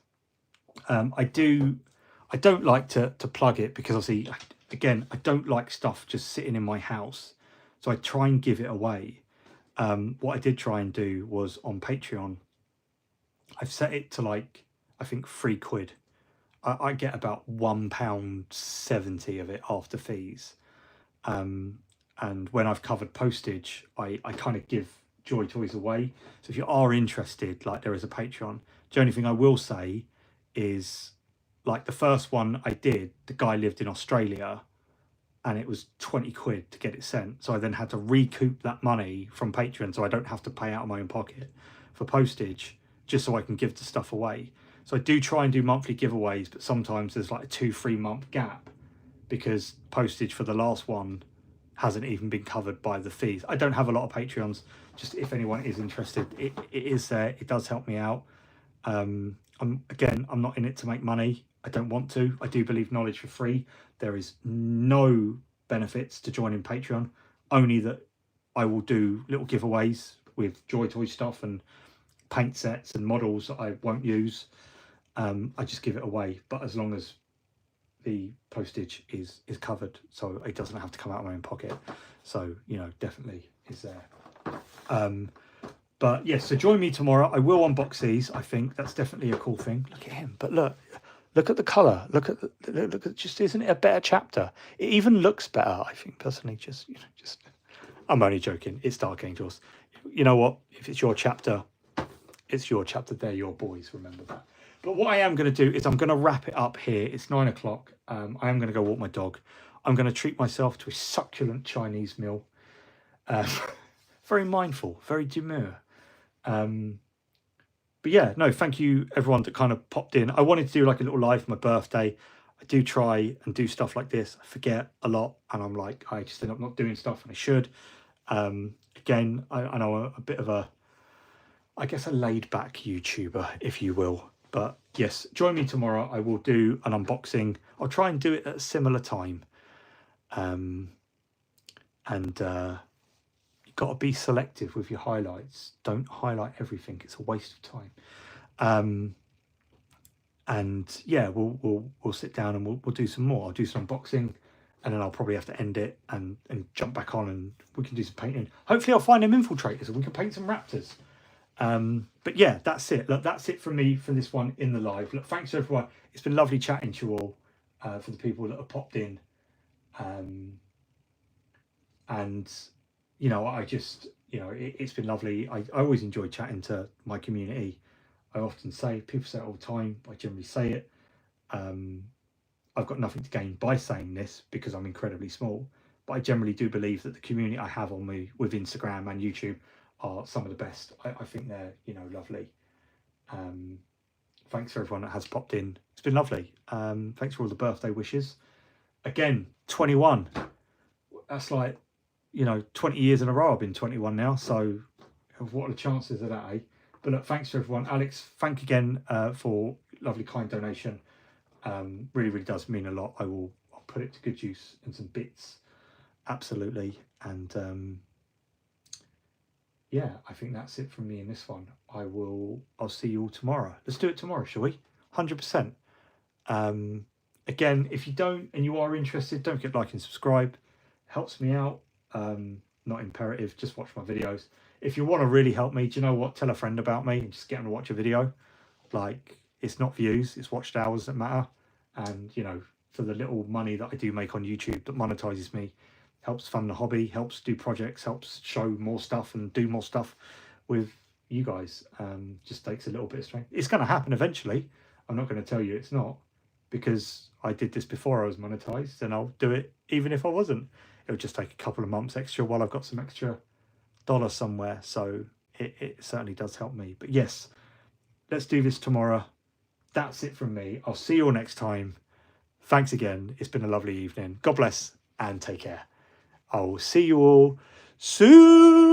I don't like to plug it because obviously, again, I don't like stuff just sitting in my house. So I try and give it away. What I did try and do was on Patreon, I've set it to like, I think £3. I get about £1.70 of it after fees. And when I've covered postage, I kind of give Joy Toys away. So if you are interested, like, there is a Patreon. The only thing I will say is, like, the first one I did, the guy lived in Australia and it was £20 to get it sent. So I then had to recoup that money from Patreon, so I don't have to pay out of my own pocket for postage, just so I can give the stuff away. So I do try and do monthly giveaways, but sometimes there's like a 2-3 month gap because postage for the last one hasn't even been covered by the fees. I don't have a lot of Patreons, just if anyone is interested, it is there. It does help me out. I'm not in it to make money. I don't want to. I do believe knowledge for free. There is no benefits to joining Patreon, only that I will do little giveaways with Joy Toy stuff and paint sets and models that I won't use. I just give it away, but as long as the postage is covered, so it doesn't have to come out of my own pocket. So, you know, definitely is there. But yes, so join me tomorrow. I will unbox these. I think that's definitely a cool thing. Look at him, but look at the color. Look at just, isn't it a better chapter? It even looks better, I think, personally. Just I'm only joking. It's Dark Angels. You know what? If it's your chapter, it's your chapter. They're your boys. Remember that. But what I am going to do is I'm going to wrap it up here. It's 9 o'clock. I am going to go walk my dog. I'm going to treat myself to a succulent Chinese meal. Very mindful, very demure. But yeah, no, thank you everyone that kind of popped in. I wanted to do like a little live for my birthday. I do try and do stuff like this. I forget a lot, and I'm like, I just end up not doing stuff, and I should. Again, I know a bit of a, I guess, a laid back YouTuber, if you will. But yes, join me tomorrow. I will do an unboxing. I'll try and do it at a similar time. You've got to be selective with your highlights. Don't highlight everything. It's a waste of time. And yeah, we'll sit down and we'll do some more. I'll do some unboxing, and then I'll probably have to end it and jump back on, and we can do some painting. Hopefully I'll find them infiltrators and we can paint some raptors. But yeah, that's it. Look, that's it from me for this one in the live. Look, thanks everyone. It's been lovely chatting to you all, for the people that have popped in. And you know, I just, you know, it's been lovely. I always enjoy chatting to my community. I often say, people say it all the time, I generally say it. I've got nothing to gain by saying this because I'm incredibly small, but I generally do believe that the community I have on me with Instagram and YouTube are some of the best. I think they're, you know, lovely. Thanks for everyone that has popped in. It's been lovely. Thanks for all the birthday wishes. Again, 21. That's like, you know, 20 years in a row I've been 21 now. So what are the chances of that, eh? But look, thanks to everyone. Alex, thank again for lovely kind donation. Really, really does mean a lot. I'll put it to good use in some bits. Absolutely. And yeah, I think that's it from me in this one. I'll see you all tomorrow. Let's do it tomorrow, shall we? 100%. Again, if you don't and you are interested, don't forget to like and subscribe. Helps me out. Not imperative, just watch my videos. If you want to really help me, do you know what? Tell a friend about me and just get them to watch a video. Like, it's not views, it's watched hours that matter. And, you know, for the little money that I do make on YouTube that monetizes me, helps fund the hobby, helps do projects, helps show more stuff and do more stuff with you guys. Just takes a little bit of strength. It's going to happen eventually. I'm not going to tell you it's not, because I did this before I was monetized, and I'll do it even if I wasn't. It'll just take a couple of months extra while I've got some extra dollars somewhere. So it certainly does help me. But yes, let's do this tomorrow. That's it from me. I'll see you all next time. Thanks again. It's been a lovely evening. God bless and take care. I'll see you all soon.